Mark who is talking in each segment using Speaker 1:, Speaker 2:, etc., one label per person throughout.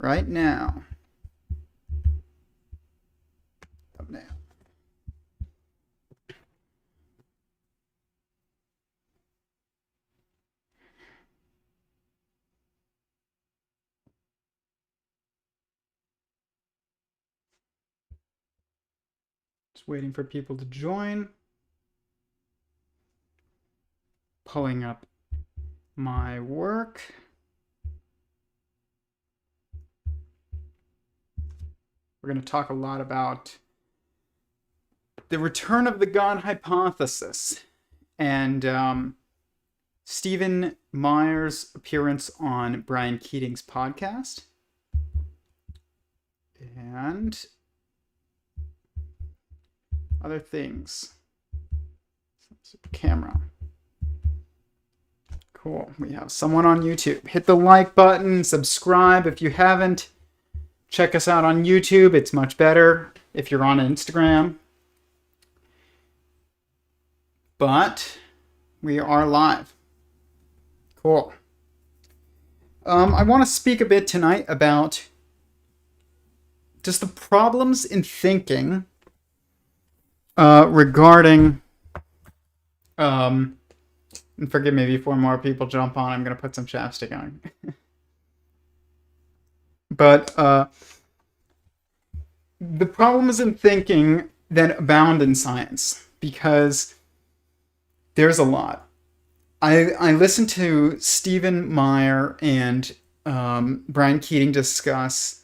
Speaker 1: right now. Thumbnail. Just waiting for people to join. Pulling up my work. We're going to talk a lot about the return of the God hypothesis and Stephen Meyer's appearance on Brian Keating's podcast. And other things. Camera. Cool. We have someone on YouTube. Hit the like button, subscribe if you haven't. Check us out on YouTube. It's much better if you're on Instagram. But we are live. Cool. I want to speak a bit tonight about just the problems in thinking regarding and forgive me before more people jump on, I'm going to put some chapstick on. But the problems in thinking that abound in science, because there's a lot. I listened to Stephen Meyer and Brian Keating discuss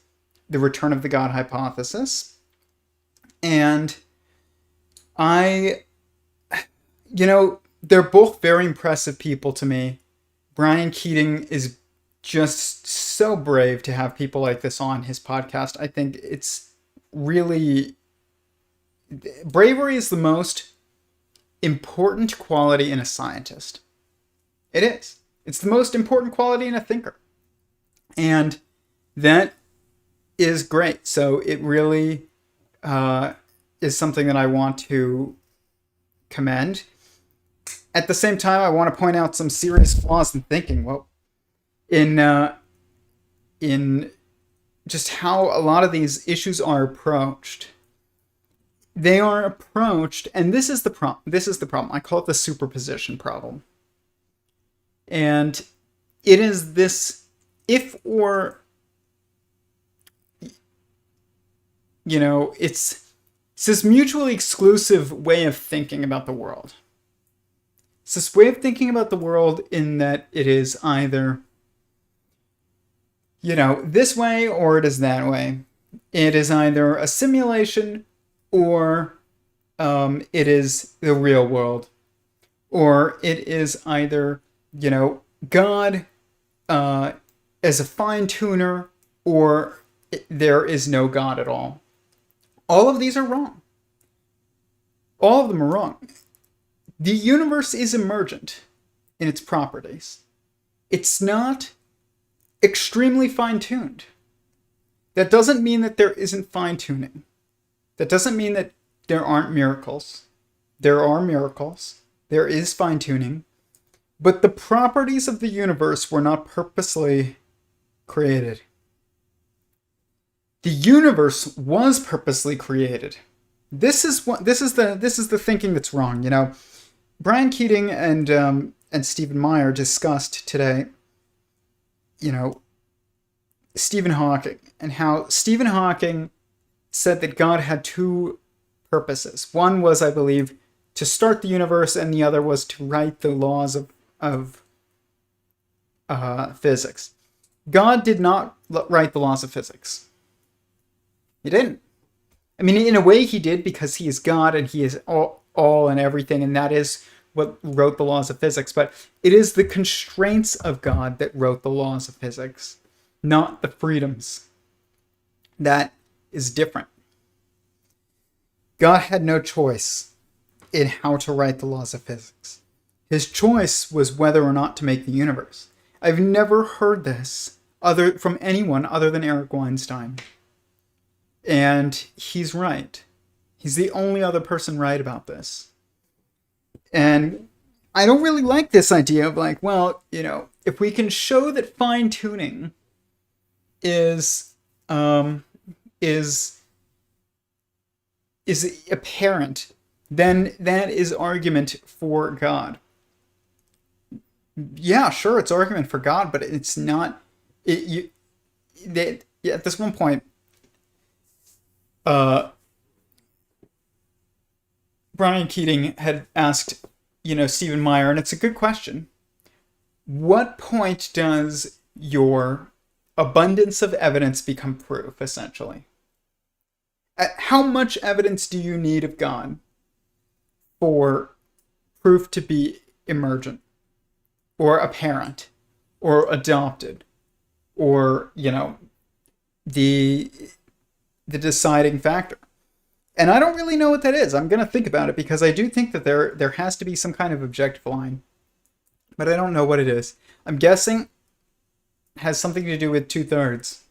Speaker 1: the return of the God hypothesis. And they're both very impressive people to me. Brian Keating is just so brave to have people like this on his podcast. I think it's really... Bravery is the most important quality in a scientist. It is. It's the most important quality in a thinker. And that is great. So it really is something that I want to commend. At the same time, I want to point out some serious flaws in thinking. Well, in just how a lot of these issues are approached. They are approached, and this is the problem. This is the problem. I call it the superposition problem. And it is this it's this mutually exclusive way of thinking about the world. It's this way of thinking about the world in that it is either, this way or it is that way. It is either a simulation or it is the real world. Or it is either, God as a fine-tuner, or there is no God at all. All of these are wrong. All of them are wrong. The universe is emergent in its properties. It's not extremely fine-tuned. That doesn't mean that there isn't fine-tuning. That doesn't mean that there aren't miracles. There are miracles. There is fine-tuning. But the properties of the universe were not purposely created. The universe was purposely created. This is the thinking that's wrong. Brian Keating and Stephen Meyer discussed today, Stephen Hawking, and how Stephen Hawking said that God had two purposes. One was, I believe, to start the universe, and the other was to write the laws of physics. God did not write the laws of physics. He didn't. I mean, in a way he did, because he is God and he is all and everything, and that is what wrote the laws of physics. But it is the constraints of God that wrote the laws of physics, not the freedoms. That is different. God had no choice in how to write the laws of physics. His choice was whether or not to make the universe. I've never heard this from anyone other than Eric Weinstein. And he's right. He's the only other person right about this. And I don't really like this idea of if we can show that fine-tuning is um, is is apparent, then that is argument for God. Yeah, sure, it's argument for God, but it's not. Yeah, at this one point, uh, Brian Keating had asked, Stephen Meyer, and it's a good question. What point does your abundance of evidence become proof, essentially? How much evidence do you need of God for proof to be emergent or apparent or adopted or, the deciding factor? And I don't really know what that is. I'm going to think about it because I do think that there has to be some kind of objective line, but I don't know what it is. I'm guessing it has something to do with 2/3,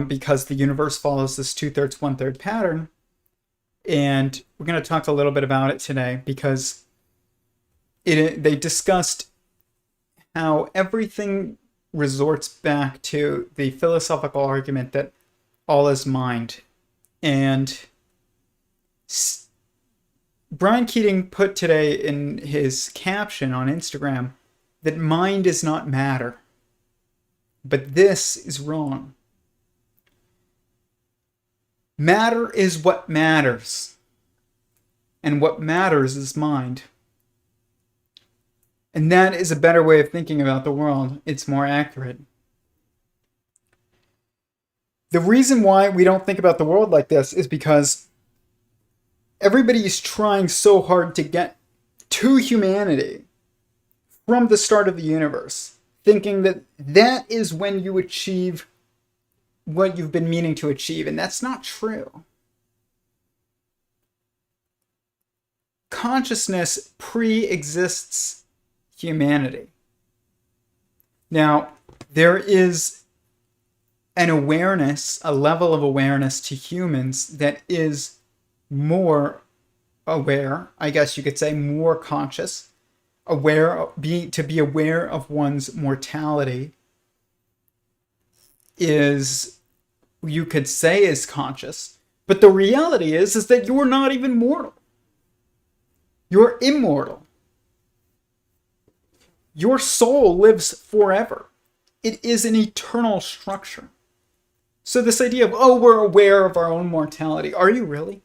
Speaker 1: because the universe follows this 2/3, 1/3 pattern, and we're going to talk a little bit about it today because they discussed how everything resorts back to the philosophical argument that all is mind. And Brian Keating put today in his caption on Instagram that mind is not matter. But this is wrong. Matter is what matters. And what matters is mind. And that is a better way of thinking about the world. It's more accurate. The reason why we don't think about the world like this is because everybody is trying so hard to get to humanity from the start of the universe, thinking that that is when you achieve what you've been meaning to achieve, and that's not true. Consciousness pre-exists humanity. Now, there is an awareness, a level of awareness to humans that is more aware, I guess you could say more conscious, to be aware of one's mortality is, you could say, is conscious. But the reality is that you're not even mortal. You're immortal. Your soul lives forever. It is an eternal structure. So this idea of, we're aware of our own mortality. Are you really?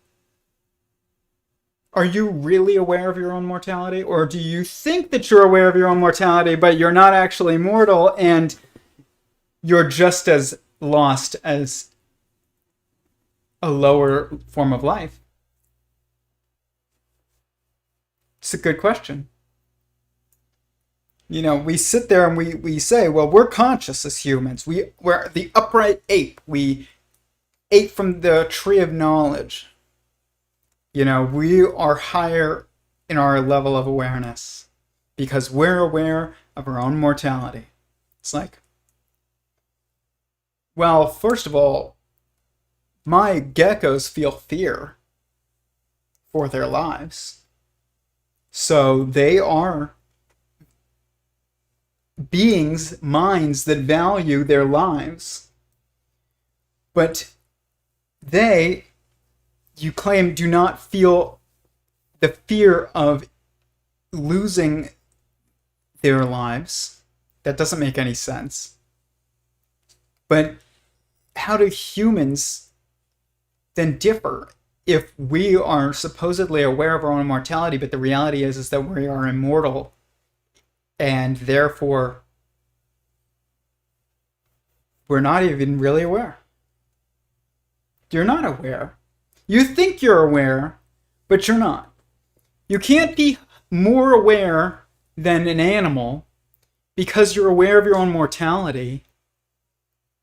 Speaker 1: Are you really aware of your own mortality? Or do you think that you're aware of your own mortality, but you're not actually mortal and you're just as lost as a lower form of life? It's a good question. We sit there and we say, well, we're conscious as humans. We're the upright ape. We ate from the tree of knowledge. We are higher in our level of awareness because we're aware of our own mortality. It's like, well, first of all, my geckos feel fear for their lives. So they are beings, minds that value their lives. But they, you claim, do not feel the fear of losing their lives. That doesn't make any sense. But how do humans then differ if we are supposedly aware of our own mortality, but the reality is that we are immortal and therefore we're not even really aware? You're not aware. You think you're aware, but you're not. You can't be more aware than an animal because you're aware of your own mortality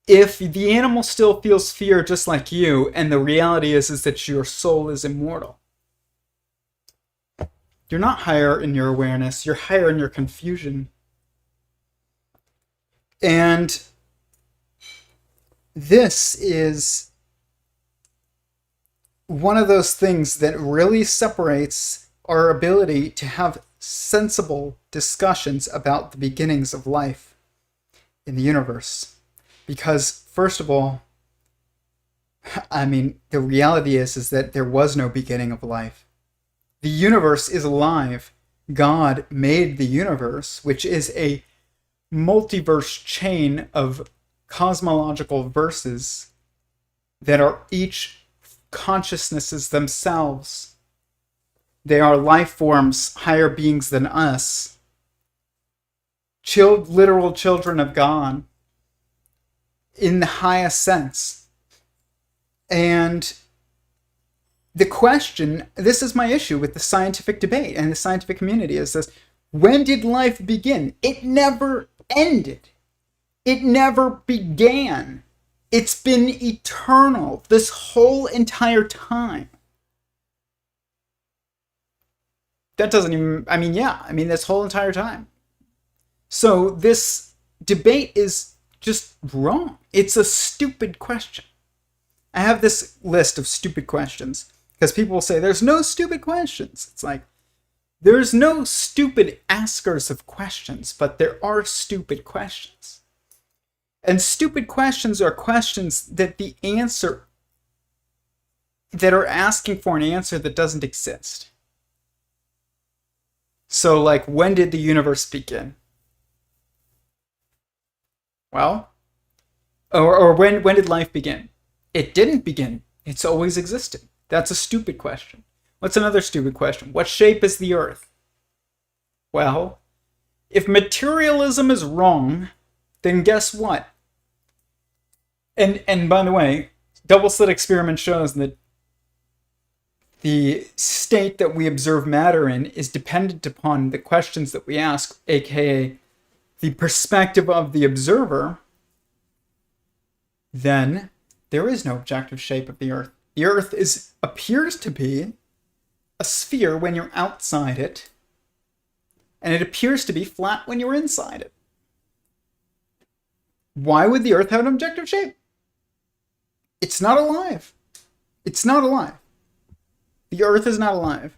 Speaker 1: if the animal still feels fear just like you, and the reality is that your soul is immortal. You're not higher in your awareness, you're higher in your confusion. And this is one of those things that really separates our ability to have sensible discussions about the beginnings of life in the universe. Because, first of all, I mean, the reality is that there was no beginning of life. The universe is alive. God made the universe, which is a multiverse chain of cosmological verses that are each consciousnesses themselves. They are life forms, higher beings than us, literal children of God in the highest sense. And the question, this is my issue with the scientific debate and the scientific community, is this: when did life begin? It never ended. It never began. It's been eternal this whole entire time. That doesn't even, this whole entire time. So this debate is just wrong. It's a stupid question. I have this list of stupid questions because people will say there's no stupid questions. It's like, there's no stupid askers of questions, but there are stupid questions. And stupid questions are questions that are asking for an answer that doesn't exist. So, like, when did the universe begin? Well, or when did life begin? It didn't begin. It's always existed. That's a stupid question. What's another stupid question? What shape is the Earth? Well, if materialism is wrong, then guess what? And by the way, double slit experiment shows that the state that we observe matter in is dependent upon the questions that we ask, aka the perspective of the observer. Then there is no objective shape of the Earth. The Earth appears to be a sphere when you're outside it, and it appears to be flat when you're inside it. Why would the Earth have an objective shape? It's not alive. It's not alive. The Earth is not alive.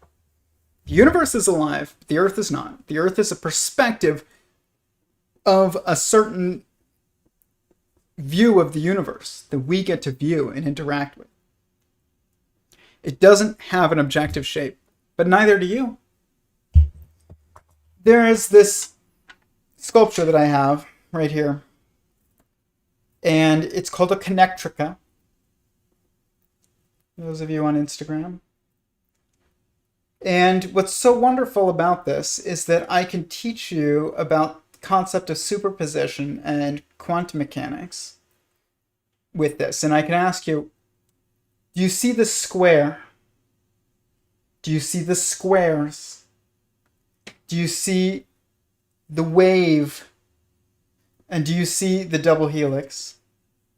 Speaker 1: The universe is alive. The Earth is not. The Earth is a perspective of a certain view of the universe that we get to view and interact with. It doesn't have an objective shape, but neither do you. There is this sculpture that I have right here, and it's called a connectrica. Those of you on Instagram. And what's so wonderful about this is that I can teach you about the concept of superposition and quantum mechanics with this. And I can ask you, do you see the square? Do you see the squares? Do you see the wave? And do you see the double helix?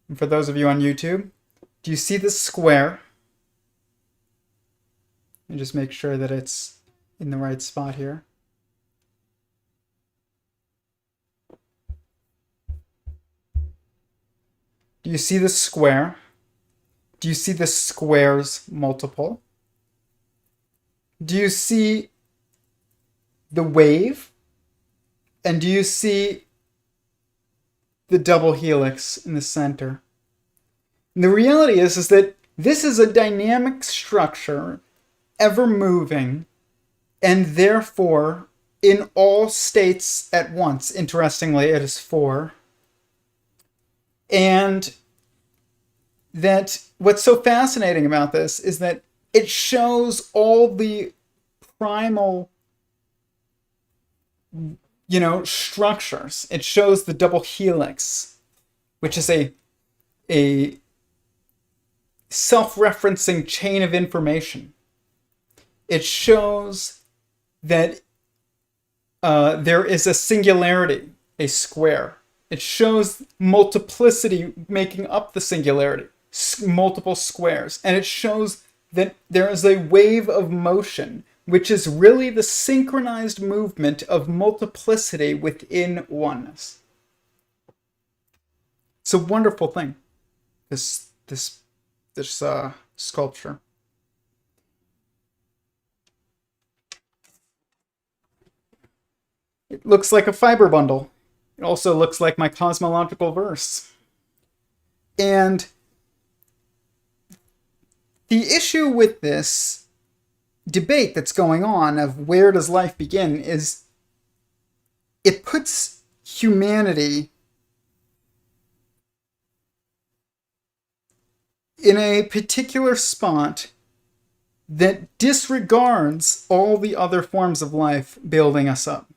Speaker 1: And for those of you on YouTube, do you see the square? And just make sure that it's in the right spot here. Do you see the square? Do you see the square's multiple? Do you see the wave? And do you see the double helix in the center? And the reality is that this is a dynamic structure, ever moving, and therefore in all states at once. Interestingly, it is 4. And that what's so fascinating about this is that it shows all the primal, structures. It shows the double helix, which is a self-referencing chain of information. It shows that there is a singularity, a square. It shows multiplicity making up the singularity, multiple squares. And it shows that there is a wave of motion, which is really the synchronized movement of multiplicity within oneness. It's a wonderful thing, this sculpture. It looks like a fiber bundle. It also looks like my cosmological verse. And the issue with this debate that's going on of where does life begin is it puts humanity in a particular spot that disregards all the other forms of life building us up.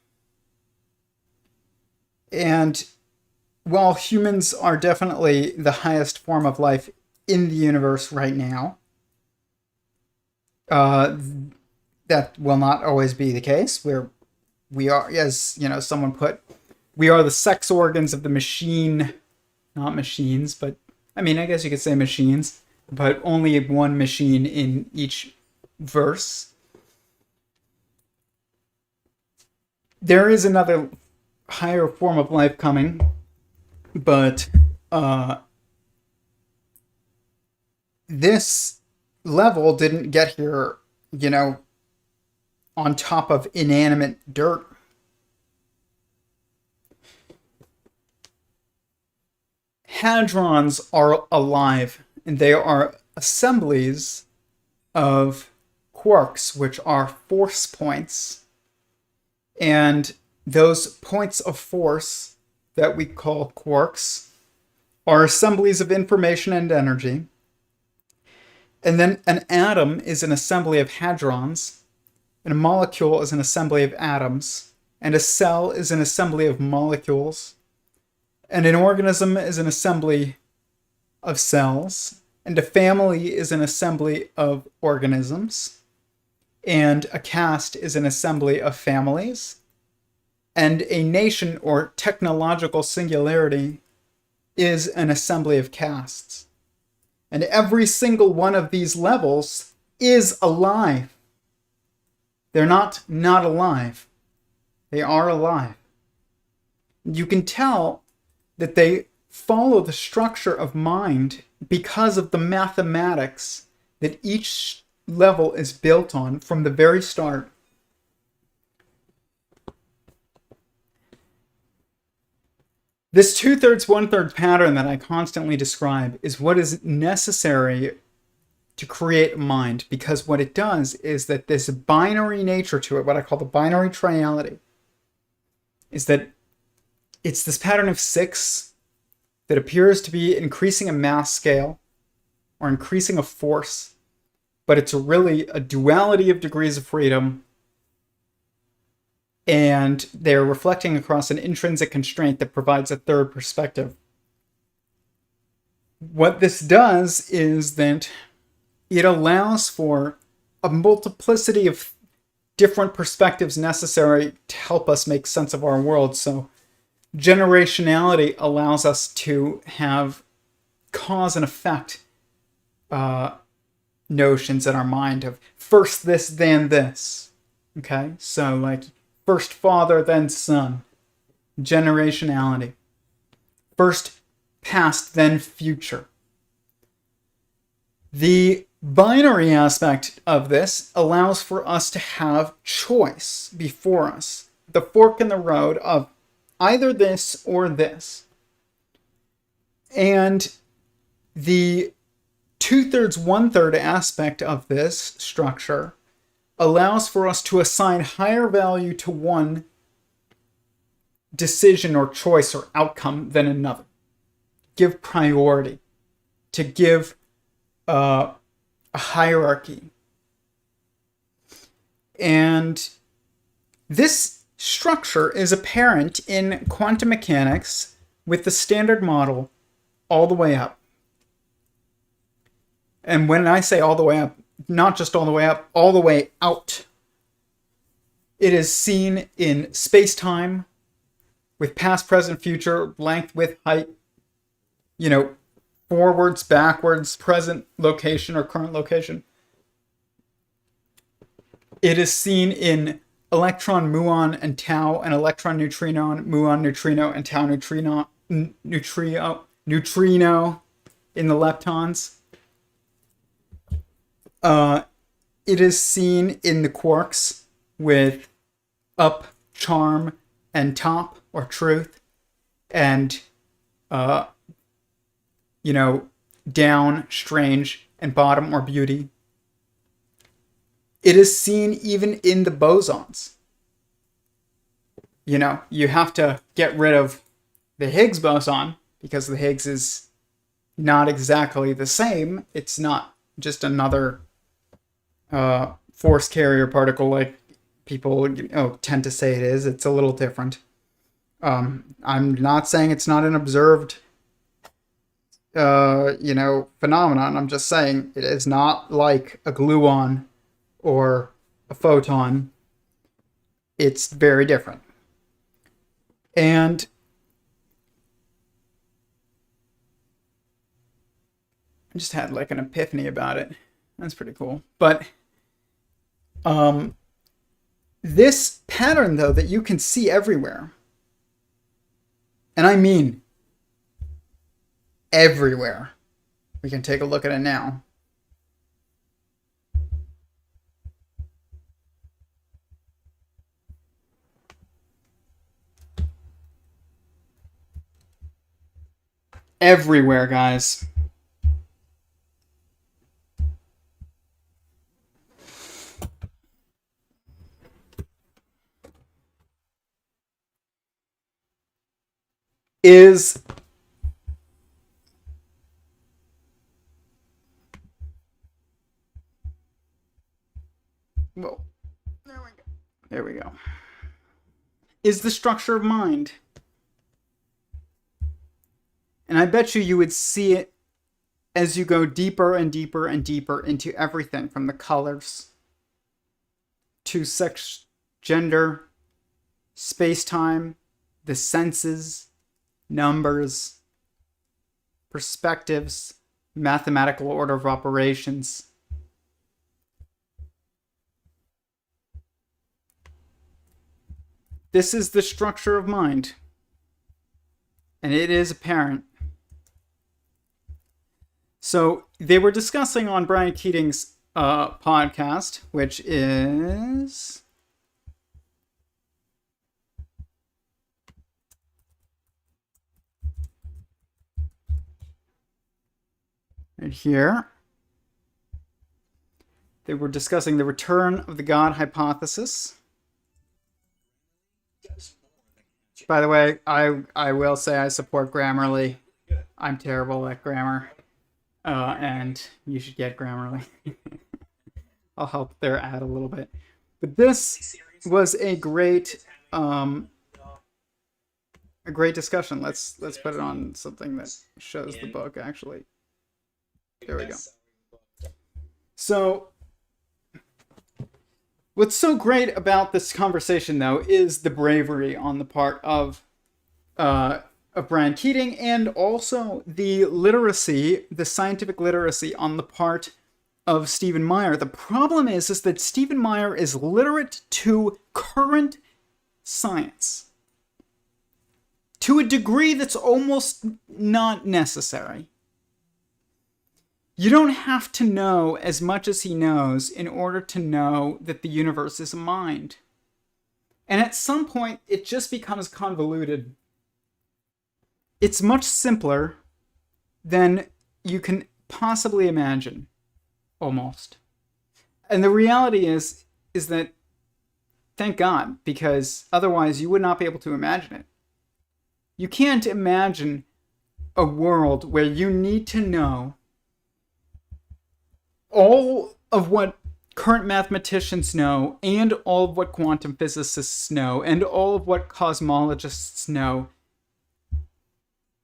Speaker 1: And while humans are definitely the highest form of life in the universe right now, that will not always be the case. We are, as someone put, we are the sex organs of the machine, not machines, but I guess you could say machines, but only one machine in each verse. There is another higher form of life coming, but this level didn't get here, on top of inanimate dirt. Hadrons are alive, and they are assemblies of quarks, which are force points. And those points of force that we call quarks are assemblies of information and energy. And then an atom is an assembly of hadrons, and a molecule is an assembly of atoms, and a cell is an assembly of molecules, and an organism is an assembly of cells, and a family is an assembly of organisms, and a caste is an assembly of families, and a nation or technological singularity is an assembly of castes. And every single one of these levels is alive. They're not alive. They are alive. You can tell that they follow the structure of mind because of the mathematics that each level is built on from the very start. This 2/3, 1/3 pattern that I constantly describe is what is necessary to create a mind, because what it does is that this binary nature to it, what I call the binary triality, is that it's this pattern of 6 that appears to be increasing a mass scale or increasing a force, but it's really a duality of degrees of freedom, and they're reflecting across an intrinsic constraint that provides a third perspective. What this does is that it allows for a multiplicity of different perspectives necessary to help us make sense of our world. So generationality allows us to have cause and effect notions in our mind of first this, then this. Okay? So like first father, then son. Generationality. First past, then future. The binary aspect of this allows for us to have choice before us. The fork in the road of either this or this. And the 2/3, 1/3 aspect of this structure allows for us to assign higher value to one decision or choice or outcome than another. Give priority. To give a hierarchy. And this structure is apparent in quantum mechanics with the standard model all the way up. And when I say all the way up, not just all the way up, all the way out. It is seen in space-time with past, present, future, length, width, height, forwards, backwards, present location or current location. It is seen in electron, muon, and tau, and electron, neutrino, muon, neutrino, and tau, neutrino in the leptons. It is seen in the quarks with up, charm, and top, or truth, and down, strange, and bottom, or beauty. It is seen even in the bosons. You have to get rid of the Higgs boson because the Higgs is not exactly the same. It's not just another force carrier particle like people tend to say it is. It's a little different. I'm not saying it's not an observed phenomenon. I'm just saying it is not like a gluon or a photon. It's very different. And I just had like an epiphany about it. That's pretty cool. But this pattern, though, that you can see everywhere, and I mean everywhere. We can take a look at it now. Everywhere, guys. Is well, there we go. Is the structure of mind. And I bet you would see it as you go deeper and deeper and deeper into everything from the colors to sex, gender, space-time, the senses, numbers, perspectives, mathematical order of operations. This is the structure of mind. And it is apparent. So they were discussing on Brian Keating's podcast, which is right here. They were discussing the return of the God hypothesis. By the way, I will say I support Grammarly. I'm terrible at grammar. And you should get Grammarly. I'll help their ad a little bit. But this was a great discussion. Let's put it on something that shows the book, actually. There we go. So what's so great about this conversation, though, is the bravery on the part of Brian Keating, and also the literacy, the scientific literacy on the part of Stephen Meyer. The problem is that Stephen Meyer is literate to current science to a degree that's almost not necessary. You don't have to know as much as he knows in order to know that the universe is a mind. And at some point, it just becomes convoluted. It's much simpler than you can possibly imagine, almost. And the reality is that, thank God, because otherwise you would not be able to imagine it. You can't imagine a world where you need to know all of what current mathematicians know, and all of what quantum physicists know, and all of what cosmologists know,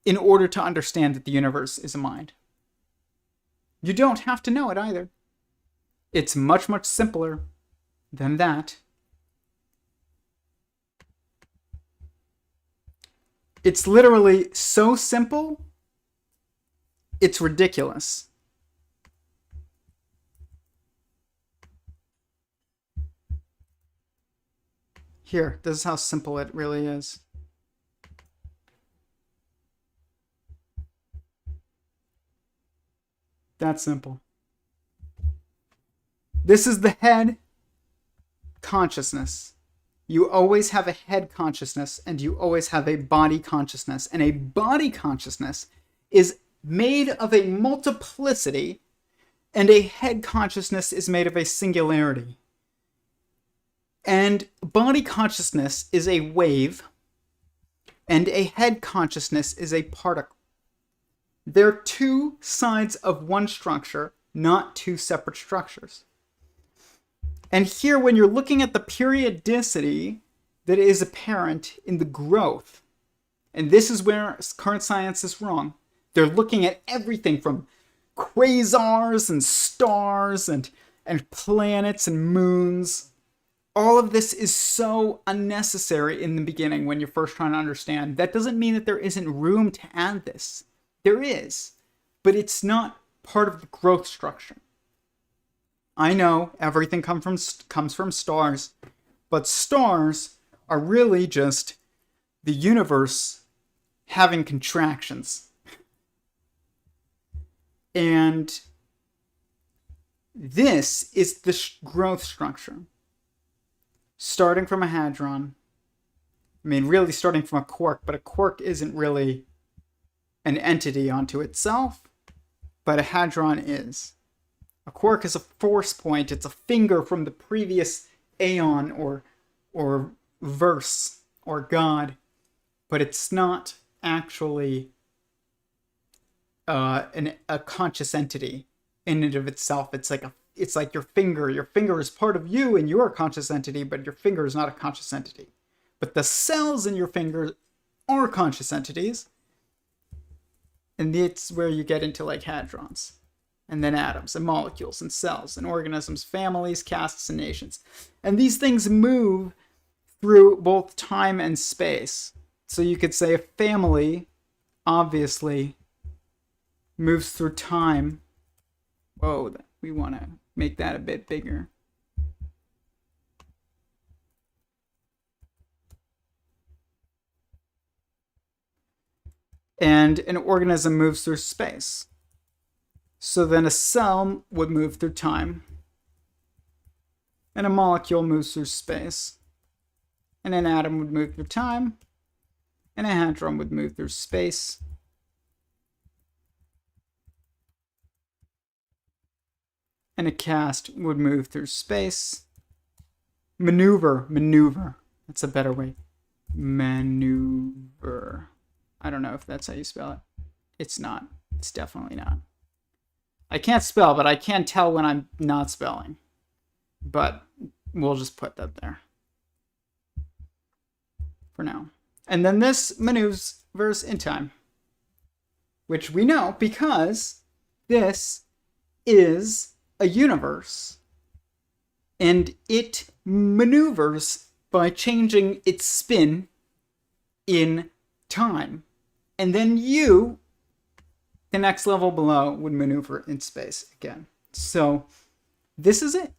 Speaker 1: in order to understand that the universe is a mind. You don't have to know it either. It's much, much simpler than that. It's literally so simple, it's ridiculous. Here, this is how simple it really is. That simple. This is the head consciousness. You always have a head consciousness, and you always have a body consciousness. And a body consciousness is made of a multiplicity, and a head consciousness is made of a singularity. And body consciousness is a wave, and a head consciousness is a particle. They're two sides of one structure, not two separate structures. And here, when you're looking at the periodicity that is apparent in the growth, and this is where current science is wrong, they're looking at everything from quasars and stars and planets and moons. All of this is so unnecessary in the beginning when you're first trying to understand. That doesn't mean that there isn't room to add this. There is, but it's not part of the growth structure. I know everything comes from stars, but stars are really just the universe having contractions. And this is the growth structure. Starting from a hadron. I mean, really starting from a quark, but a quark isn't really an entity unto itself, but a hadron is. A quark is a force point. It's a finger from the previous aeon or verse or God, but it's not actually a conscious entity in and of itself. It's like your finger. Your finger is part of you and you're a conscious entity, but your finger is not a conscious entity. But the cells in your finger are conscious entities, and it's where you get into like hadrons, and then atoms and molecules and cells and organisms, families, castes, and nations. And these things move through both time and space. So you could say a family obviously moves through time. Whoa, we want to make that a bit bigger. And an organism moves through space. So then a cell would move through time. And a molecule moves through space. And an atom would move through time. And a hadron would move through space. And a caste would move through space. Maneuver. That's a better way. Maneuver. I don't know if that's how you spell it. It's not. It's definitely not. I can't spell, but I can tell when I'm not spelling. But we'll just put that there for now. And then this maneuvers in time, which we know because this is a universe, and it maneuvers by changing its spin in time. And then you, the next level below, would maneuver in space again. So this is it.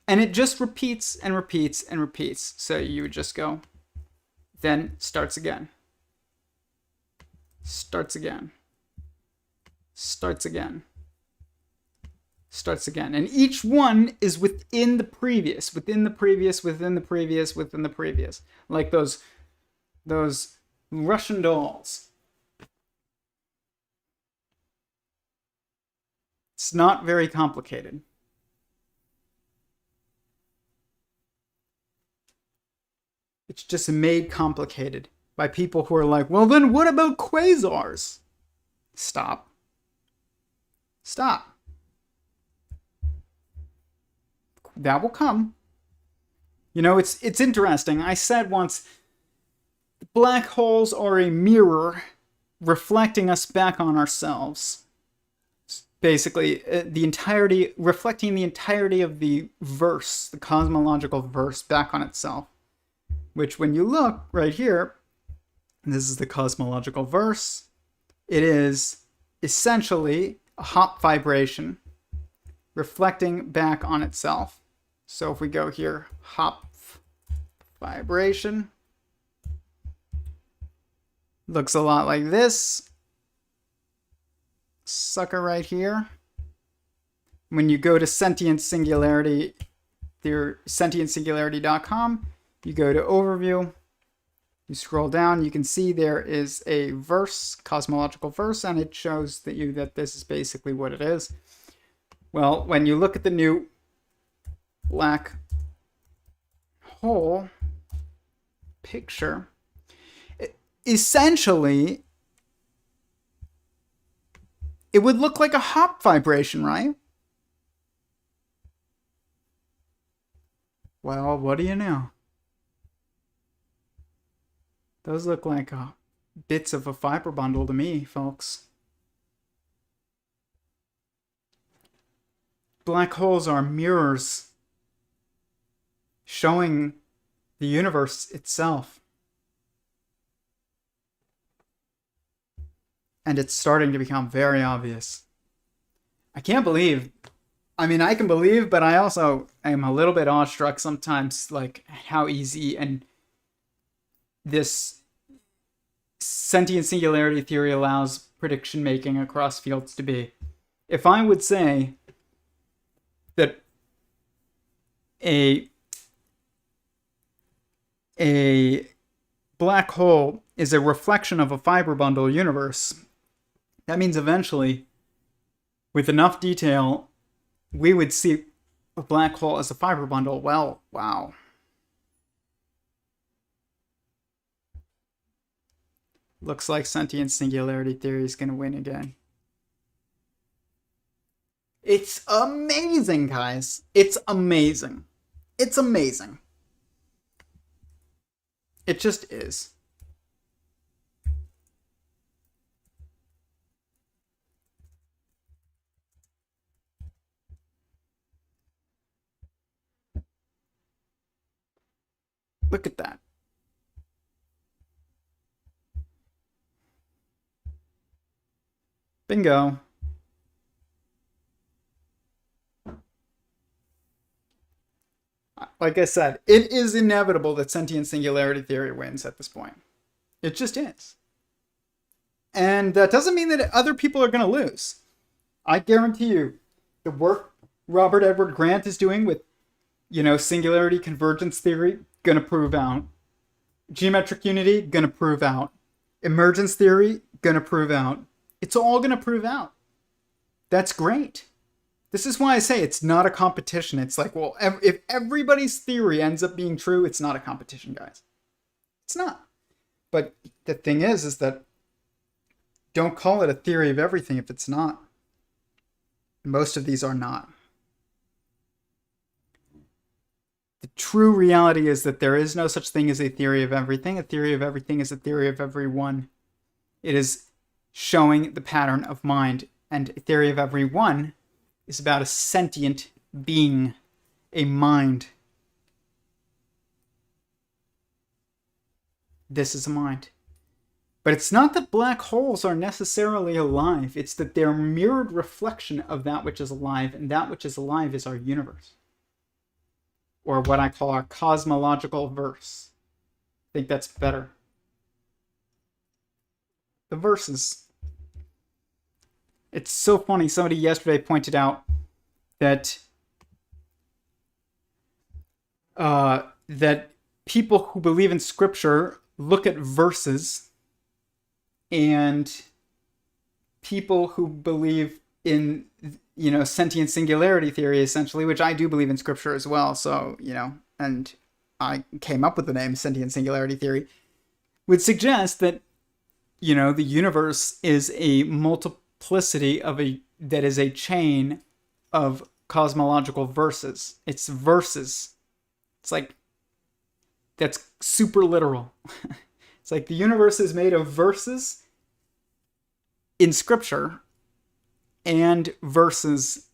Speaker 1: And it just repeats and repeats and repeats. So you would just go, then starts again. Starts again. Starts again. Starts again. And each one is within the previous, within the previous, within the previous, within the previous. Like those Russian dolls. It's not very complicated. It's just made complicated by people who are like, well, then what about quasars? Stop. Stop. That will come. You know, it's interesting. I said once, black holes are a mirror reflecting us back on ourselves. Basically, reflecting the entirety of the verse, the cosmological verse, back on itself. Which, when you look right here, this is the cosmological verse. It is essentially a Hopf vibration reflecting back on itself. So if we go here, Hopf vibration, looks a lot like this sucker right here. When you go to Sentient Singularity, sentientsingularity.com, you go to Overview, You scroll down, you can see there is a verse, cosmological verse, and it shows that this is basically what it is. Well, when you look at the new black hole picture, essentially, it would look like a hop vibration, right? Well, what do you know? Those look like bits of a fiber bundle to me, folks. Black holes are mirrors showing the universe itself. And it's starting to become very obvious. I can't believe. I mean, I can believe, but I also am a little bit awestruck sometimes, like how easy and this sentient singularity theory allows prediction making across fields to be. If I would say that a black hole is a reflection of a fiber bundle universe, that means eventually, with enough detail, we would see a black hole as a fiber bundle. Well, wow. Looks like sentient singularity theory is going to win again. It's amazing, guys. It's amazing. It's amazing. It just is. Look at that. Bingo. Like I said, it is inevitable that sentient singularity theory wins at this point. It just is. And that doesn't mean that other people are going to lose. I guarantee you, the work Robert Edward Grant is doing with, singularity convergence theory, going to prove out. Geometric unity, going to prove out. Emergence theory, going to prove out. It's all going to prove out. That's great. This is why I say it's not a competition. It's like, well, if everybody's theory ends up being true, it's not a competition, guys. It's not. But the thing is that don't call it a theory of everything if it's not. Most of these are not. The true reality is that there is no such thing as a theory of everything. A theory of everything is a theory of every0ne. It is showing the pattern of mind. And a theory of every0ne is about a sentient being, a mind. This is a mind. But it's not that black holes are necessarily alive. It's that they're a mirrored reflection of that which is alive, and that which is alive is our universe. Or what I call our cosmological verse. I think that's better. The verses. It's so funny. Somebody yesterday pointed out that that people who believe in scripture look at verses, and people who believe in sentient singularity theory, essentially, which I do believe in scripture as well. So and I came up with the name sentient singularity theory, would suggest that the universe is a multiplicity that is a chain of cosmological verses. It's verses. It's like, that's super literal. It's like the universe is made of verses in scripture and verses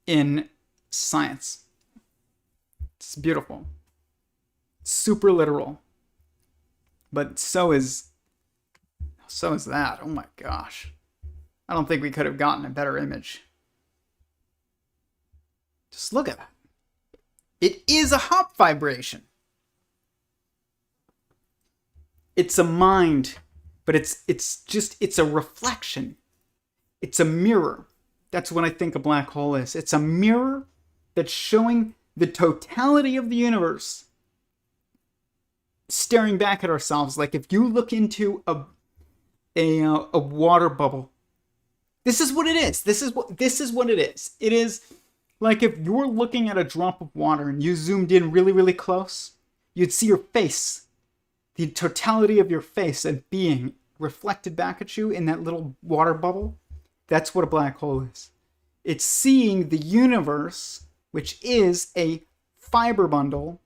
Speaker 1: in science. It's beautiful. Super literal. But so is that. Oh my gosh. I don't think we could have gotten a better image. Just look at that. It is a hop vibration. It's a mind, but it's a reflection. It's a mirror. That's what I think a black hole is. It's a mirror that's showing the totality of the universe staring back at ourselves. Like if you look into a water bubble, this is what it is. This is what it is. It is like if you're looking at a drop of water and you zoomed in really, really close, you'd see your face, the totality of your face and being reflected back at you in that little water bubble. That's what a black hole is. It's seeing the universe, which is a fiber bundle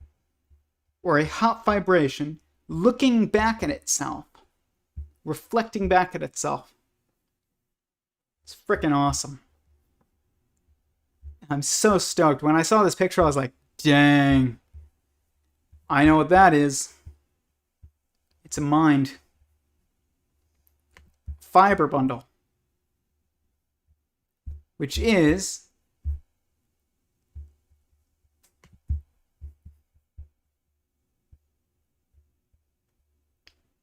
Speaker 1: or a hot vibration, looking back at itself, reflecting back at itself. It's freaking awesome. I'm so stoked. When I saw this picture, I was like, dang. I know what that is. It's a mind. Fiber bundle. Which is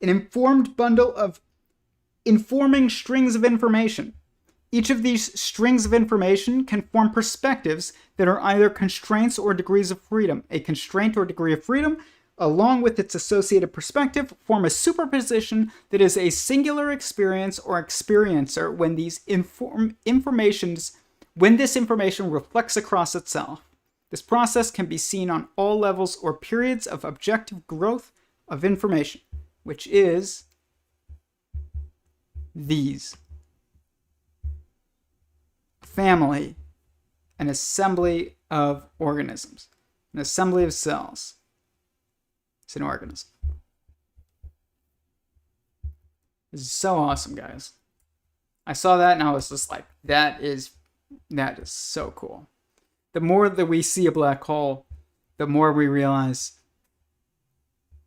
Speaker 1: an informed bundle of informing strings of information. Each of these strings of information can form perspectives that are either constraints or degrees of freedom. A constraint or degree of freedom, along with its associated perspective, form a superposition that is a singular experience or experiencer when these when this information reflects across itself. This process can be seen on all levels or periods of objective growth of information, which is these. Family, an assembly of organisms, an assembly of cells. It's an organism. This is so awesome, guys. I saw that and I was just like, that is so cool. The more that we see a black hole, the more we realize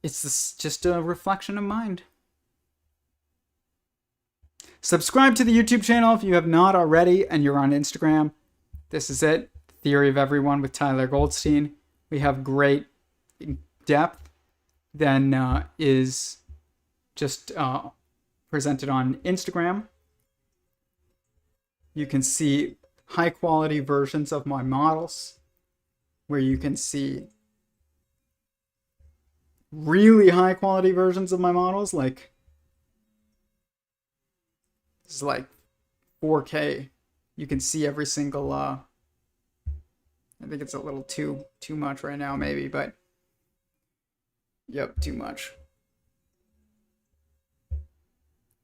Speaker 1: it's just a reflection of mind. Subscribe to the YouTube channel if you have not already and you're on Instagram. This is it. Theory of Everyone with Tyler Goldstein. We have great depth than is just presented on Instagram. You can see high quality versions of my models where you can see really high quality versions of my models, like this is like 4K. You can see every single I think it's a little too much right now maybe, but yep, too much.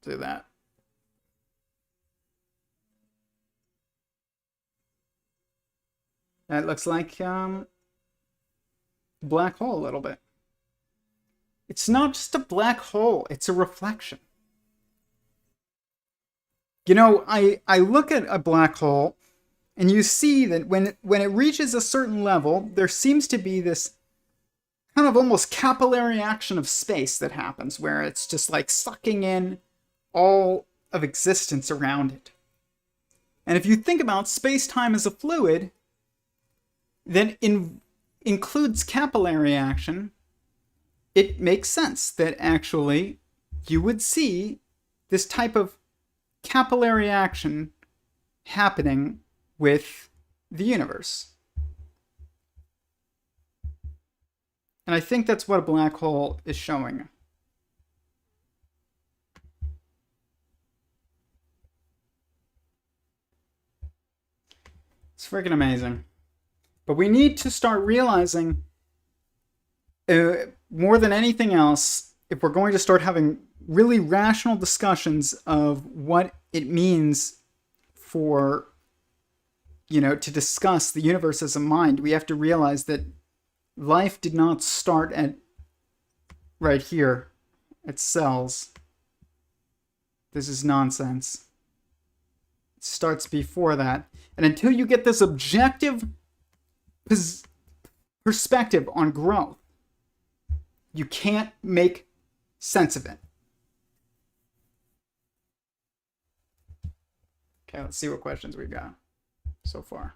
Speaker 1: Do that. That looks like black hole a little bit. It's not just a black hole, it's a reflection. You know, I look at a black hole and you see that when it reaches a certain level, there seems to be this kind of almost capillary action of space that happens where it's just like sucking in all of existence around it. And if you think about space-time as a fluid, then includes capillary action, it makes sense that actually you would see this type of capillary action happening with the universe. And I think that's what a black hole is showing. It's freaking amazing. But we need to start realizing, more than anything else, if we're going to start having really rational discussions of what it means for, to discuss the universe as a mind, we have to realize that life did not start at right here, at cells. This is nonsense. It starts before that. And until you get this objective perspective on growth, you can't make sense of it. Okay, let's see what questions we've got so far.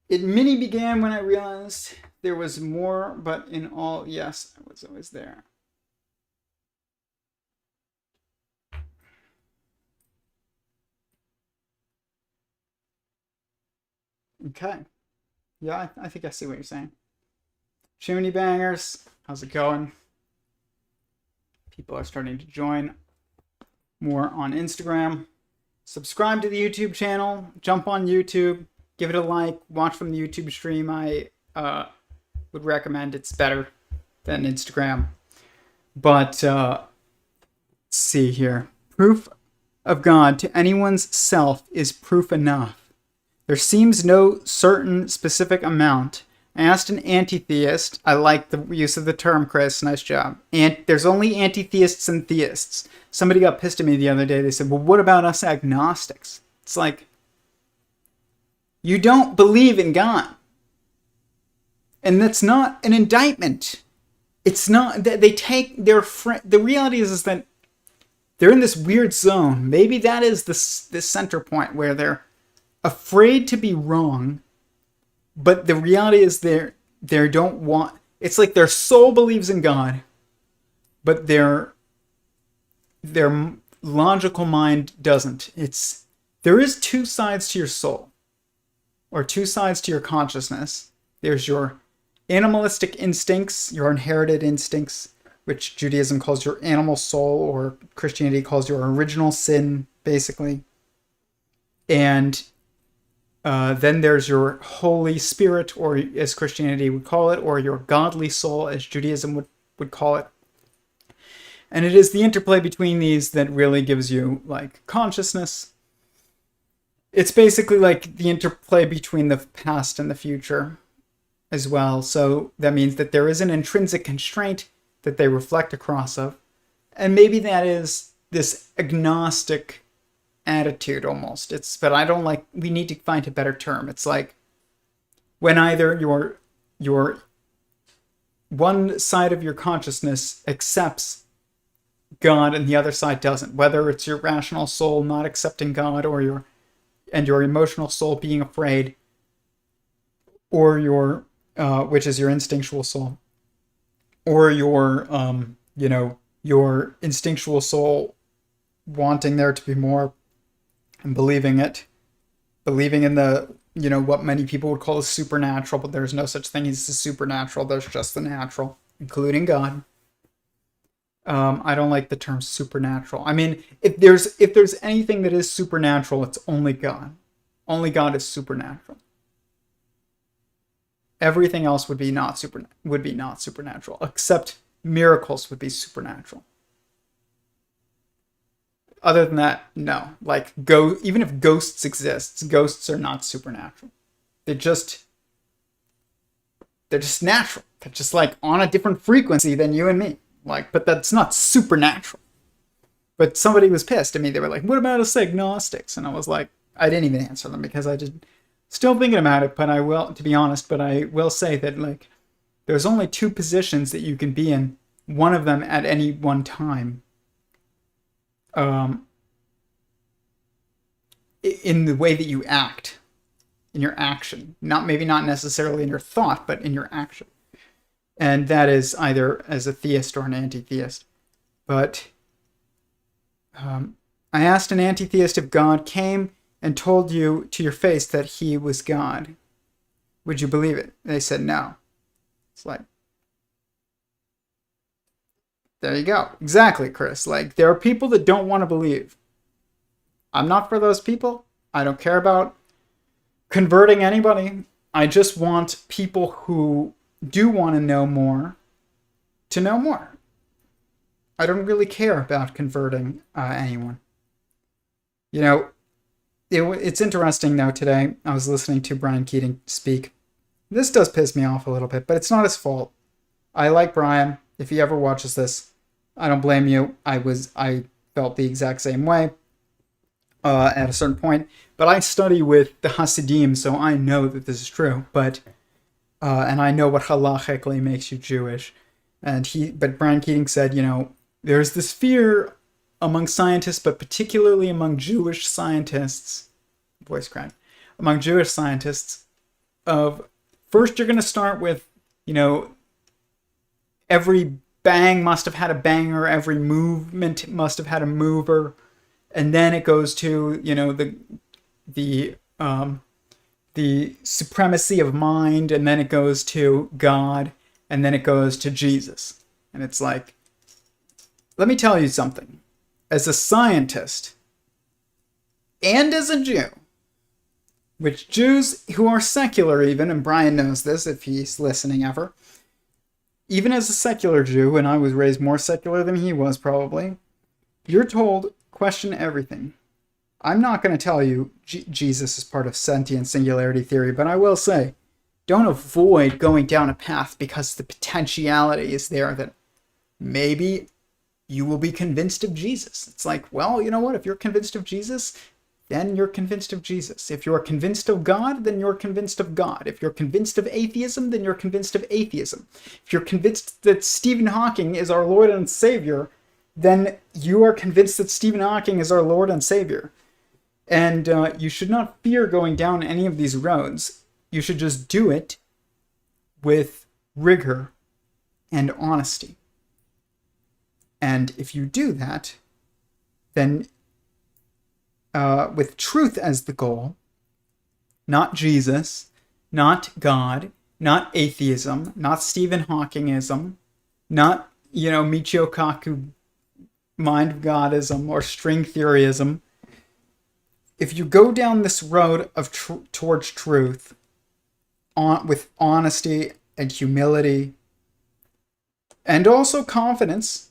Speaker 1: It mini began when I realized there was more, but in all, yes, I was always there. Okay. Yeah, I think I see what you're saying. Chimney bangers, how's it going? People are starting to join more on Instagram. Subscribe to the YouTube channel. Jump on YouTube. Give it a like. Watch from the YouTube stream. I would recommend. It's better than Instagram. But let's see here. Proof of God to anyone's self is proof enough. There seems no certain specific amount. I asked an anti-theist. I like the use of the term, Chris. Nice job. And there's only anti-theists and theists. Somebody got pissed at me the other day. They said, well, what about us agnostics? It's like, you don't believe in God. And that's not an indictment. It's not that they take their friend. The reality is that they're in this weird zone. Maybe that is the center point where they're afraid to be wrong. But the reality is they don't want. It's like their soul believes in God, but their logical mind doesn't. There is two sides to your soul, or two sides to your consciousness. There's your animalistic instincts, your inherited instincts, which Judaism calls your animal soul, or Christianity calls your original sin, basically. And then there's your Holy Spirit, or as Christianity would call it, or your godly soul, as Judaism would call it. And it is the interplay between these that really gives you, like, consciousness. It's basically like the interplay between the past and the future as well. So that means that there is an intrinsic constraint that they reflect across of. And maybe that is this agnostic attitude almost. But I don't like, we need to find a better term. It's like when either your one side of your consciousness accepts God and the other side doesn't, whether it's your rational soul not accepting God, or your emotional soul being afraid, or your which is your instinctual soul, or your your instinctual soul wanting there to be more and believing in the, what many people would call the supernatural, but there's no such thing as the supernatural. There's just the natural, including God. I don't like the term supernatural. I mean, if there's anything that is supernatural, it's only God. Only God is supernatural. Everything else would be not supernatural, except miracles would be supernatural. Other than that, no. Like, even if ghosts exist, ghosts are not supernatural. They're just natural. They're just like on a different frequency than you and me. Like, but that's not supernatural. But somebody was pissed at me. They were like, what about us agnostics? And I was like, I didn't even answer them because I just still thinking about it, but I will, to be honest, but I will say that, like, there's only two positions that you can be in, one of them at any one time. In the way that you act, in your action, maybe not necessarily in your thought, but in your action. And that is either as a theist or an anti-theist. But I asked an anti-theist if God came and told you to your face that he was God, would you believe it? They said no. It's like, there you go. Exactly, Chris. Like, there are people that don't want to believe. I'm not for those people. I don't care about converting anybody. I just want people who do want to know more to know more. I don't really care about converting anyone. It's interesting, though, today I was listening to Brian Keating speak. This does piss me off a little bit, but it's not his fault. I like Brian. If he ever watches this, I don't blame you. I felt the exact same way at a certain point. But I study with the Hasidim, so I know that this is true. But and I know what halachically makes you Jewish. But Brian Keating said, there's this fear among scientists, but particularly among Jewish scientists, voice crack, among Jewish scientists, of first you're going to start with, every bang must have had a banger, every movement must have had a mover, and then it goes to, the the supremacy of mind, and then it goes to God, and then it goes to Jesus. And it's like, let me tell you something. As a scientist, and as a Jew, which Jews who are secular even, and Brian knows this if he's listening ever, even as a secular Jew, and I was raised more secular than he was probably, you're told, question everything. I'm not going to tell you Jesus is part of Sentient Singularity Theory, but I will say, don't avoid going down a path because the potentiality is there that maybe you will be convinced of Jesus. It's like, well, you know what? If you're convinced of Jesus, then you're convinced of Jesus. If you're convinced of God, then you're convinced of God. If you're convinced of atheism, then you're convinced of atheism. If you're convinced that Stephen Hawking is our Lord and Savior, then you are convinced that Stephen Hawking is our Lord and Savior. And you should not fear going down any of these roads. You should just do it with rigor and honesty. And if you do that, then with truth as the goal, not Jesus, not God, not atheism, not Stephen Hawkingism, not, Michio Kaku mind of Godism or string theoryism. If you go down this road of towards truth with honesty and humility and also confidence,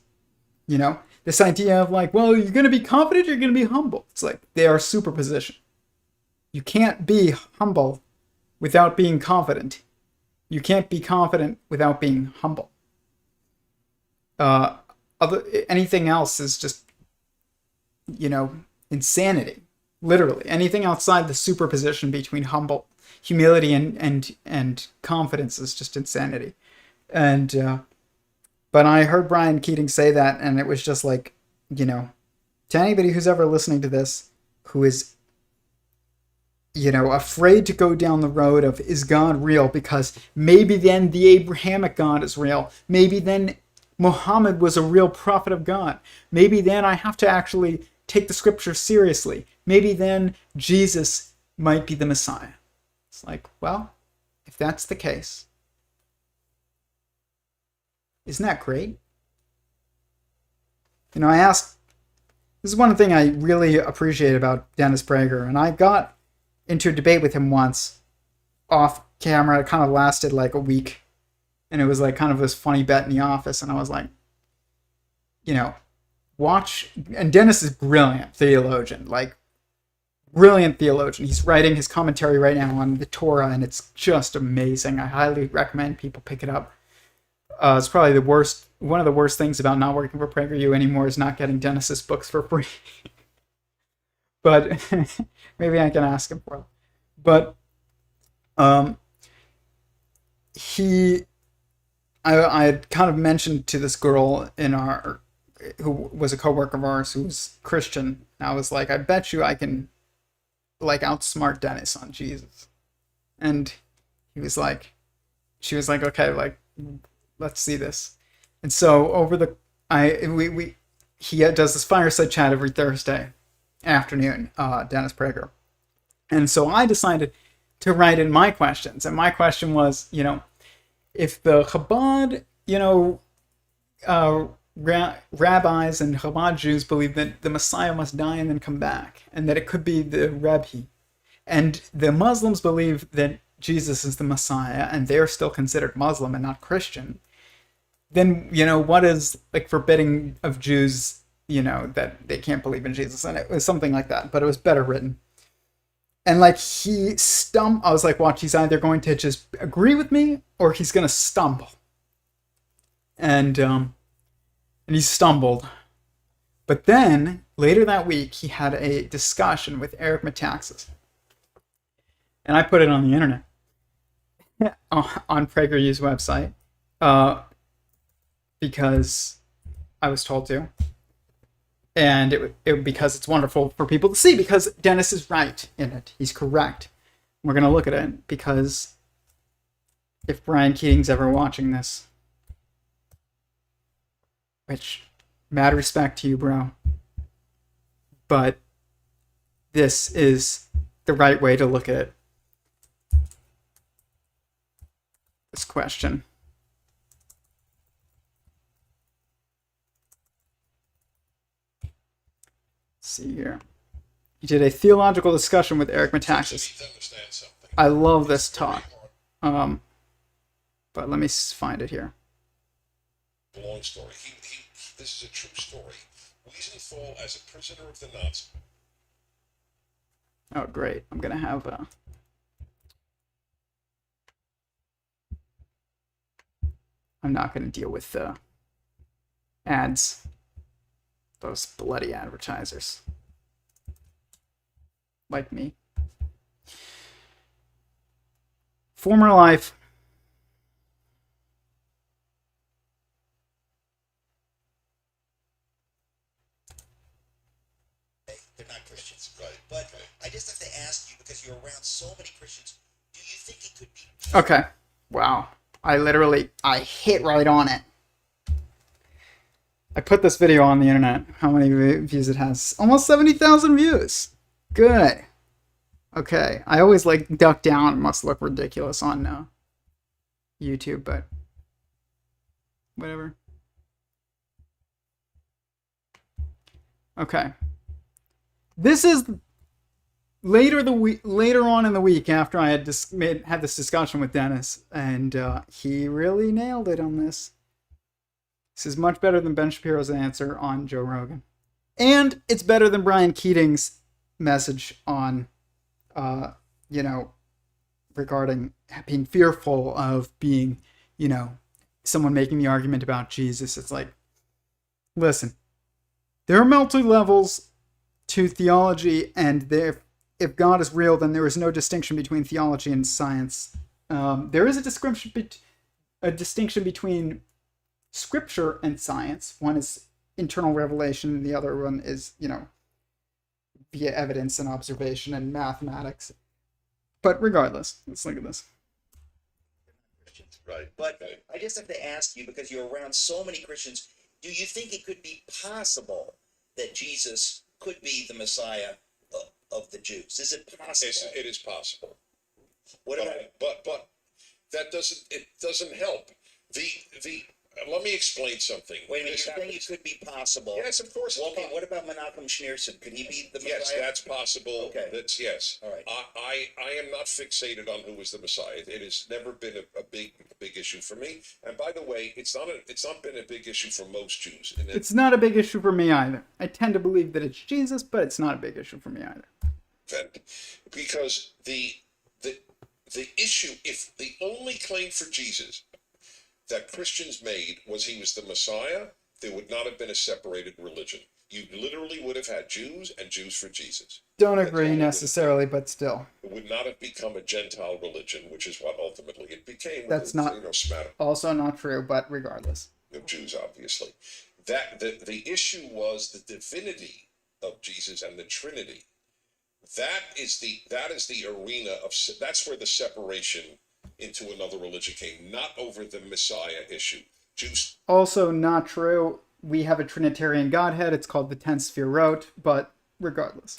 Speaker 1: this idea of like, well, you're going to be confident, you're going to be humble. It's like they are superposition. You can't be humble without being confident. You can't be confident without being humble. Anything else is just, insanity. Literally, anything outside the superposition between humility and confidence is just insanity. And but I heard Brian Keating say that, and it was just like, to anybody who's ever listening to this, who is, afraid to go down the road of, is God real? Because maybe then the Abrahamic God is real. Maybe then Muhammad was a real prophet of God. Maybe then I have to actually take the scripture seriously. Maybe then Jesus might be the Messiah. It's like, well, if that's the case, isn't that great? I asked, this is one thing I really appreciate about Dennis Prager, and I got into a debate with him once off camera. It kind of lasted like a week, and it was like kind of this funny bet in the office, and I was like, watch, and Dennis is brilliant theologian, brilliant theologian. He's writing his commentary right now on the Torah, and it's just amazing. I highly recommend people pick it up. It's probably one of the worst things about not working for PragerU anymore is not getting Dennis's books for free. But maybe I can ask him for them. But I had kind of mentioned to this girl who was a coworker of ours who was Christian. And I was like, I bet you I can outsmart Dennis on Jesus. And she was like, okay, let's see this. And so he does this fireside chat every Thursday afternoon, Dennis Prager. And so I decided to write in my questions. And my question was, if the Chabad, rabbis and Chabad Jews believe that the Messiah must die and then come back, and that it could be the Rebbe, and the Muslims believe that Jesus is the Messiah, and they're still considered Muslim and not Christian, then, what is, forbidding of Jews, that they can't believe in Jesus? And it was something like that, but it was better written. And, I was like, watch, he's either going to just agree with me, or he's going to stumble. And he stumbled. But then, later that week, he had a discussion with Eric Metaxas. And I put it on the internet, on PragerU's website, because I was told to. And because it's wonderful for people to see, because Dennis is right in it. He's correct. We're going to look at it, because if Brian Keating's ever watching this, which, mad respect to you, bro, but this is the right way to look at it. this question. Let's see here. He did a theological discussion with Eric Metaxas. I love this talk. But let me find it here.
Speaker 2: Long story. This is a true story. Wiesenthal as a prisoner of the Nazis.
Speaker 1: Oh, great. I'm going to have I'm not going to deal with ads. Those bloody advertisers. Like me. Former life.
Speaker 3: They're not Christians. Right. But I just have to ask you, because you're around so many Christians, do you think it could be...
Speaker 1: Okay. Wow. I hit right on it. I put this video on the internet. How many views it has? Almost 70,000 views. Good. Okay. I always like duck down. It must look ridiculous on YouTube, but whatever. Okay. This is later on in the week after I had had this discussion with Dennis, and he really nailed it on this. This is much better than Ben Shapiro's answer on Joe Rogan, and it's better than Brian Keating's message on, regarding being fearful of being, someone making the argument about Jesus. It's like, listen, there are multi-levels to theology, and if God is real, then there is no distinction between theology and science. There is a distinction between scripture and science. One is internal revelation, and the other one is, via evidence and observation and mathematics. But regardless, let's look at this.
Speaker 3: Right. But I just have to ask you, because you're around so many Christians, do you think it could be possible that Jesus could be the Messiah of the Jews? Is it possible?
Speaker 2: It is possible.
Speaker 3: What about?
Speaker 2: But that doesn't help. Let me explain something.
Speaker 3: Wait a minute, you're saying it could be possible?
Speaker 2: Yes, of course.
Speaker 3: Okay, what about Menachem Schneerson? Could he be the Messiah?
Speaker 2: Yes, that's possible.
Speaker 3: Okay.
Speaker 2: Yes.
Speaker 3: All right.
Speaker 2: I am not fixated on who is the Messiah. It has never been a big issue for me. And by the way, it's not been a big issue for most Jews.
Speaker 1: It's not a big issue for me either. I tend to believe that it's Jesus, but it's not a big issue for me either.
Speaker 2: Because the issue, if the only claim for Jesus that Christians made was he was the Messiah, there would not have been a separated religion. You literally would have had Jews and Jews for Jesus.
Speaker 1: Don't agree necessarily, but still.
Speaker 2: It would not have become a Gentile religion, which is what ultimately it became.
Speaker 1: That's not also not true, but regardless.
Speaker 2: Of Jews, obviously. That the issue was the divinity of Jesus and the Trinity. That is the arena of, that's where the separation into another religion came, not over the Messiah issue. Jews.
Speaker 1: Also not true. We have a Trinitarian Godhead. It's called the 10th but regardless.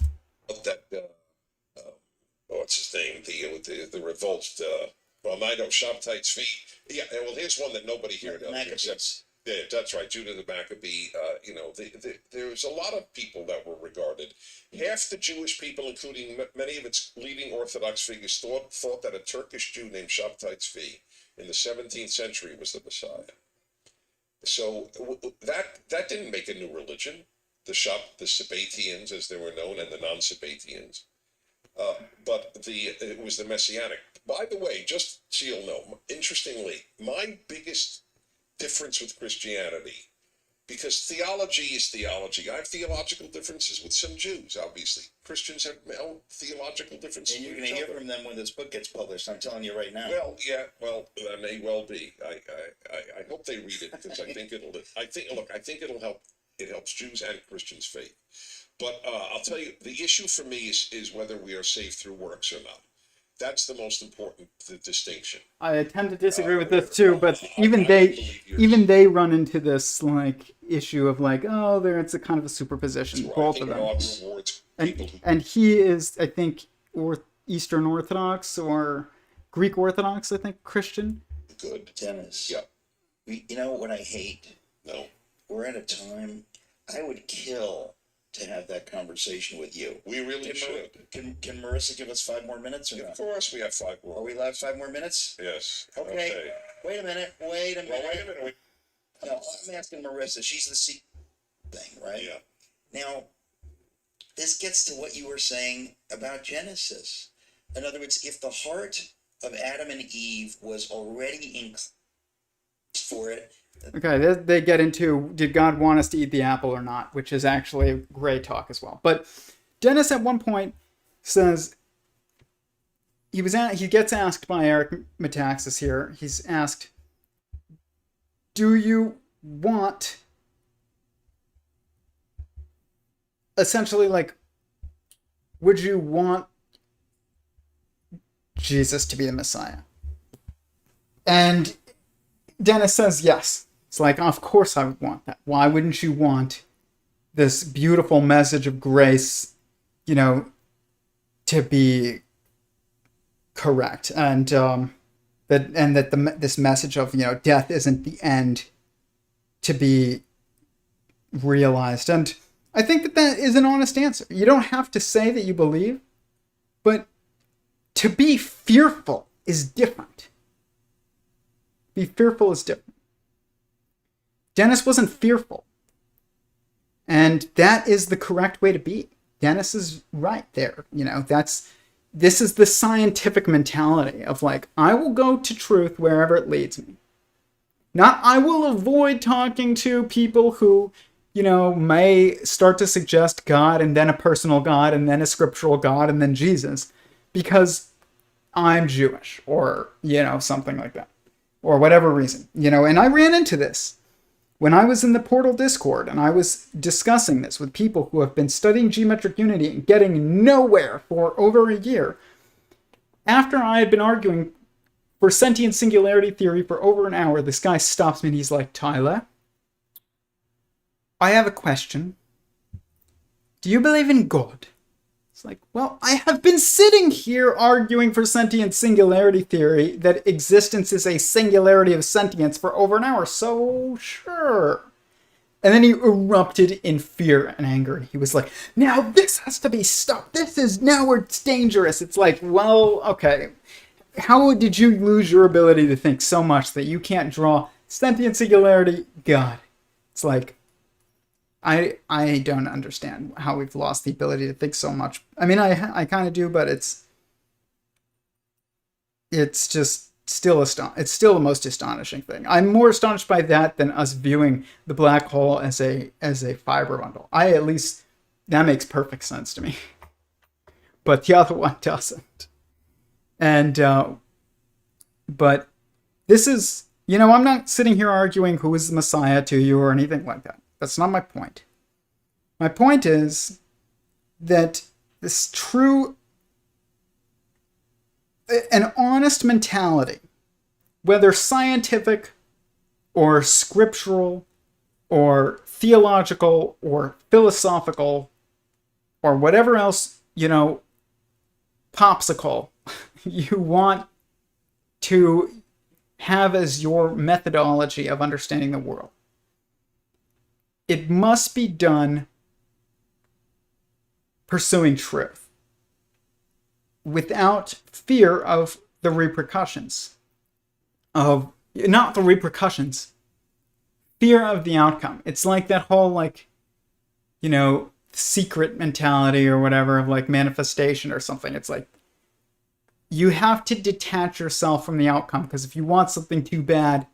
Speaker 2: That, what's his name? The revolt, I know, Shabtai Tzvi. Yeah, well, here's one that nobody here knows. Except, yeah, that's right, Judah the Maccabee. There's a lot of people that were regarded. Half the Jewish people, including many of its leading Orthodox figures, thought that a Turkish Jew named Shabtai Tzvi in the 17th century was the Messiah. So that didn't make a new religion. The Sabbatians, as they were known, and the non-Sabbatians. But it was the Messianic. By the way, just so you'll know, interestingly, my biggest difference with Christianity, because theology is theology. I have theological differences with some Jews, obviously. Christians have theological differences.
Speaker 3: And you're going to hear from them when this book gets published. I'm telling you right now.
Speaker 2: Well, yeah, that may well be. I hope they read it, because I think it'll help. It helps Jews and Christians' faith. But I'll tell you, the issue for me is whether we are saved through works or not. That's the most important distinction.
Speaker 1: I tend to disagree with this too, but even they run into this issue of it's a kind of a superposition, both of them. And he is, I think, Eastern Orthodox or Greek Orthodox, I think, Christian.
Speaker 2: Good.
Speaker 3: Dennis.
Speaker 2: Yeah.
Speaker 3: You know what I hate?
Speaker 2: No.
Speaker 3: We're at a time I would kill to have that conversation with you.
Speaker 2: We really should.
Speaker 3: Can Marissa give us 5 more minutes or
Speaker 2: Of
Speaker 3: not?
Speaker 2: course, we have 5
Speaker 3: Are
Speaker 2: more.
Speaker 3: we allowed 5 more minutes?
Speaker 2: Yes.
Speaker 3: Okay. Wait a minute.
Speaker 2: Well, wait a minute.
Speaker 3: No, I'm asking Marissa. She's the C thing, right?
Speaker 2: Yeah.
Speaker 3: Now, this gets to what you were saying about Genesis. In other words, if the heart of Adam and Eve was already in for it.
Speaker 1: Okay, they get into, did God want us to eat the apple or not, which is actually great talk as well. But Dennis at one point says, he gets asked by Eric Metaxas here, he's asked, do you want, essentially, like, would you want Jesus to be the Messiah? And Dennis says yes. It's like, of course I would want that. Why wouldn't you want this beautiful message of grace, to be correct, and this message of death isn't the end to be realized? And I think that is an honest answer. You don't have to say that you believe, but to be fearful is different. Be fearful is different. Dennis wasn't fearful. And that is the correct way to be. Dennis is right there. This is the scientific mentality of like, I will go to truth wherever it leads me. Not I will avoid talking to people who, may start to suggest God and then a personal God and then a scriptural God and then Jesus because I'm Jewish or, something like that. Or whatever reason, and I ran into this when I was in the Portal Discord and I was discussing this with people who have been studying geometric unity and getting nowhere for over a year. After I had been arguing for sentient singularity theory for over an hour, this guy stops me and he's like, Tyler, I have a question. Do you believe in God? It's like, well, I have been sitting here arguing for sentient singularity theory that existence is a singularity of sentience for over an hour, so sure. And then he erupted in fear and anger. And he was like, now this has to be stopped. Now it's dangerous. It's like, well, okay. How did you lose your ability to think so much that you can't draw sentient singularity? God. It's like, I don't understand how we've lost the ability to think so much. I mean, I kind of do, but it's just still it's still the most astonishing thing. I'm more astonished by that than us viewing the black hole as a fiber bundle. At least that makes perfect sense to me. But the other one doesn't. And but this is, I'm not sitting here arguing who is the Messiah to you or anything like that. That's not my point. My point is that this an honest mentality, whether scientific or scriptural or theological or philosophical or whatever else, popsicle you want to have as your methodology of understanding the world, it must be done pursuing truth without fear of the repercussions of, not the repercussions, fear of the outcome. It's like that whole secret mentality or whatever of like manifestation or something. It's like you have to detach yourself from the outcome, because if you want something too bad,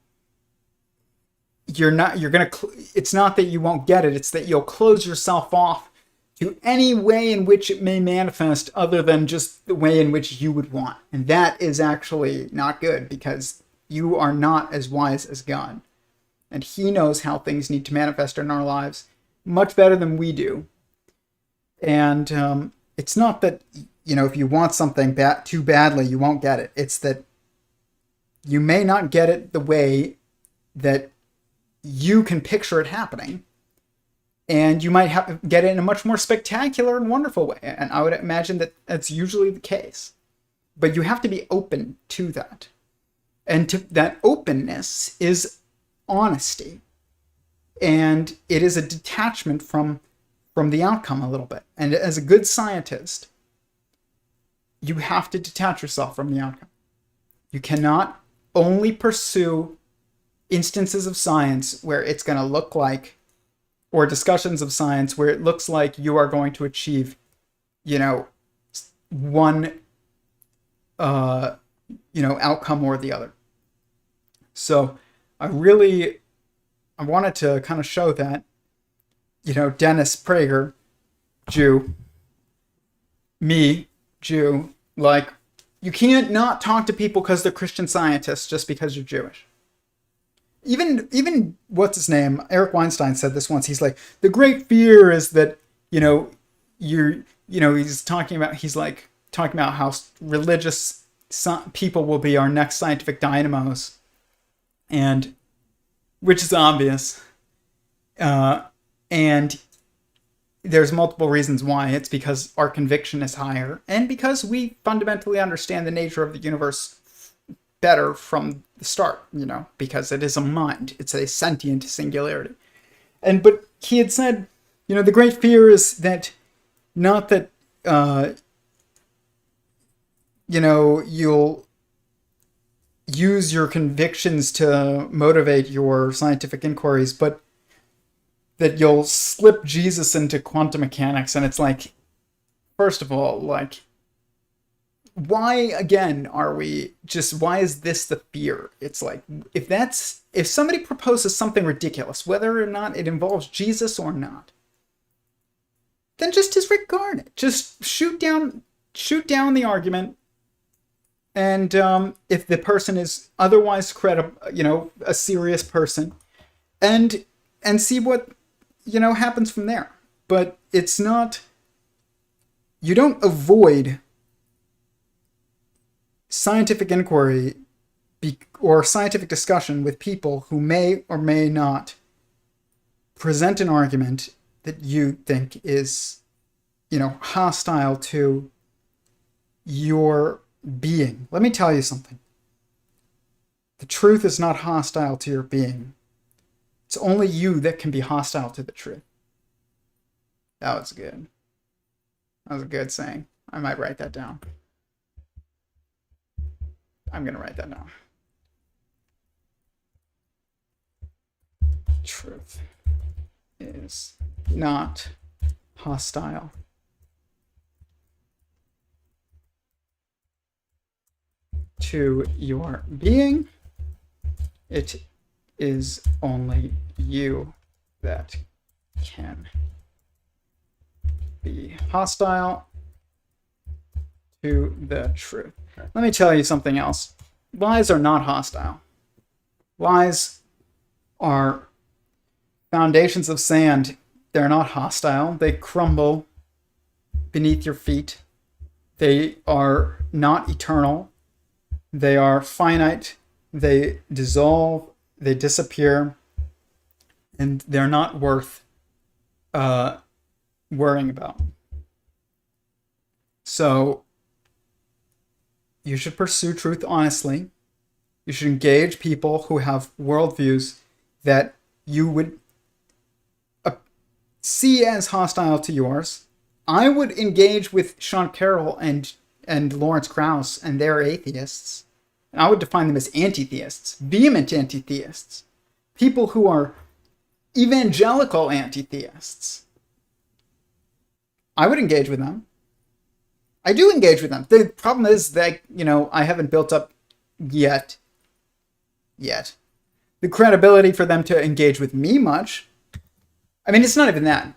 Speaker 1: it's not that you won't get it, it's that you'll close yourself off to any way in which it may manifest other than just the way in which you would want. And that is actually not good, because you are not as wise as God. And he knows how things need to manifest in our lives much better than we do. And it's not that, if you want something too badly, you won't get it. It's that you may not get it the way that you can picture it happening, and you might get it in a much more spectacular and wonderful way. And I would imagine that that's usually the case. But you have to be open to that. And that openness is honesty. And it is a detachment from the outcome a little bit. And as a good scientist, you have to detach yourself from the outcome. You cannot only pursue instances of science where it's going to look like, or discussions of science where it looks like you are going to achieve, one, outcome or the other. So I wanted to kind of show that, Dennis Prager, Jew, me, Jew, like, you can't not talk to people because they're Christian scientists just because you're Jewish. Even what's his name? Eric Weinstein said this once. He's like, the great fear is that, he's talking about how religious people will be our next scientific dynamos. And, which is obvious. And there's multiple reasons why. It's because our conviction is higher, and because we fundamentally understand the nature of the universe better from the start, because it is a mind. It's a sentient singularity. But he had said, the great fear is that, not that, you'll use your convictions to motivate your scientific inquiries, but that you'll slip Jesus into quantum mechanics. And it's like, first of all, like, why again why is this the fear? It's like, if somebody proposes something ridiculous, whether or not it involves Jesus or not, then just disregard it. Just shoot down the argument. And if the person is otherwise credible, a serious person, and see what, happens from there. But it's not, you don't avoid scientific inquiry or scientific discussion with people who may or may not present an argument that you think is, hostile to your being. Let me tell you something. The truth is not hostile to your being. It's only you that can be hostile to the truth. That was good. That was a good saying. I might write that down. I'm going to write that down. Truth is not hostile to your being. It is only you that can be hostile to the truth. Let me tell you something else. Lies are not hostile. Lies are foundations of sand. They're not hostile. They crumble beneath your feet. They are not eternal. They are finite. They dissolve. They disappear. And they're not worth worrying about. So you should pursue truth honestly. You should engage people who have worldviews that you would see as hostile to yours. I would engage with Sean Carroll and Lawrence Krauss, and they're atheists. And I would define them as anti-theists, vehement anti-theists. People who are evangelical anti-theists. I would engage with them. I do engage with them. The problem is that, I haven't built up yet the credibility for them to engage with me much. I mean, it's not even that.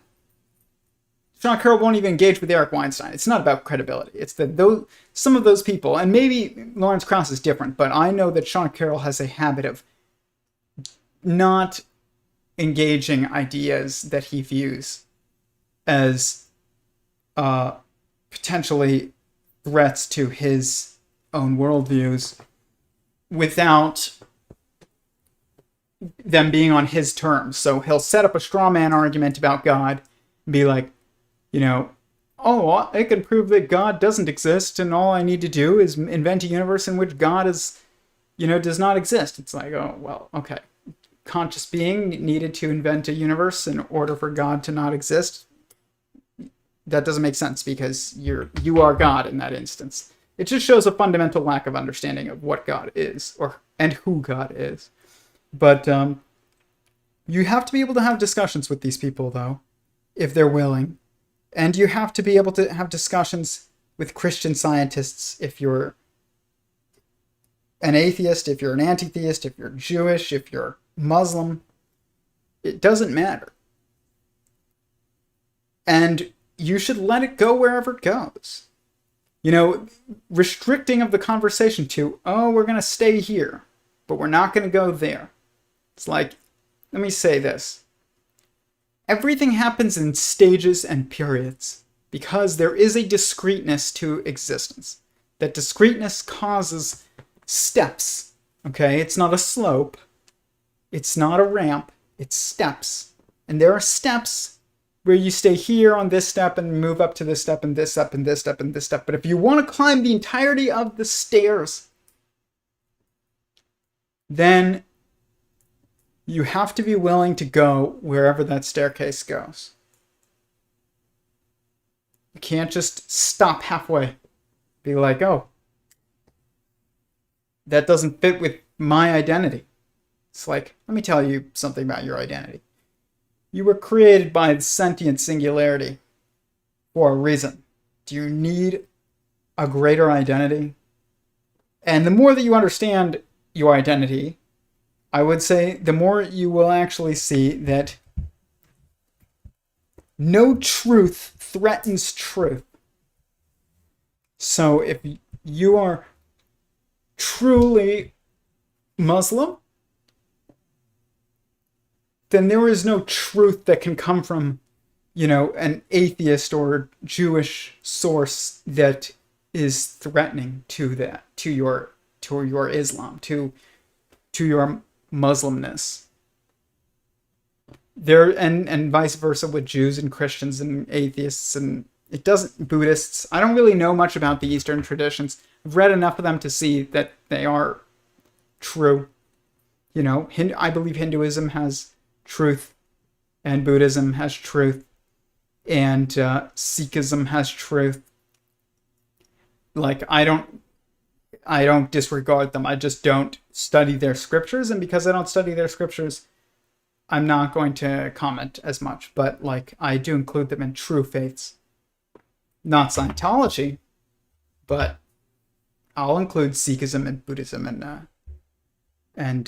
Speaker 1: Sean Carroll won't even engage with Eric Weinstein. It's not about credibility. It's that some of those people, and maybe Lawrence Krauss is different, but I know that Sean Carroll has a habit of not engaging ideas that he views as potentially threats to his own worldviews without them being on his terms. So he'll set up a straw man argument about God and be like, I can prove that God doesn't exist, and all I need to do is invent a universe in which God is does not exist. It's like, oh, well, okay. Conscious being needed to invent a universe in order for God to not exist. That doesn't make sense because you are God in that instance. It just shows a fundamental lack of understanding of what God is and who God is. But you have to be able to have discussions with these people, though, if they're willing. And you have to be able to have discussions with Christian scientists if you're an atheist, if you're an anti-theist, if you're Jewish, if you're Muslim. It doesn't matter. And you should let it go wherever it goes. Restricting of the conversation to, oh, we're going to stay here, but we're not going to go there. It's like, let me say this. Everything happens in stages and periods because there is a discreteness to existence. That discreteness causes steps, okay? It's not a slope. It's not a ramp. It's steps. And there are steps where you stay here on this step and move up to this step and this step and this step and this step. But if you want to climb the entirety of the stairs, then you have to be willing to go wherever that staircase goes. You can't just stop halfway. Be like, oh, that doesn't fit with my identity. It's like, let me tell you something about your identity. You were created by the sentient singularity for a reason. Do you need a greater identity? And the more that you understand your identity, I would say the more you will actually see that no truth threatens truth. So if you are truly Muslim, then there is no truth that can come from, an atheist or Jewish source that is threatening to that, to your Islam, to your Muslimness. There and vice versa with Jews and Christians and atheists and Buddhists. I don't really know much about the Eastern traditions. I've read enough of them to see that they are true. I believe Hinduism has truth, and Buddhism has truth, and Sikhism has truth. Like, I don't disregard them. I just don't study their scriptures, and because I don't study their scriptures, I'm not going to comment as much. But I do include them in true faiths. Not Scientology, but I'll include Sikhism and Buddhism and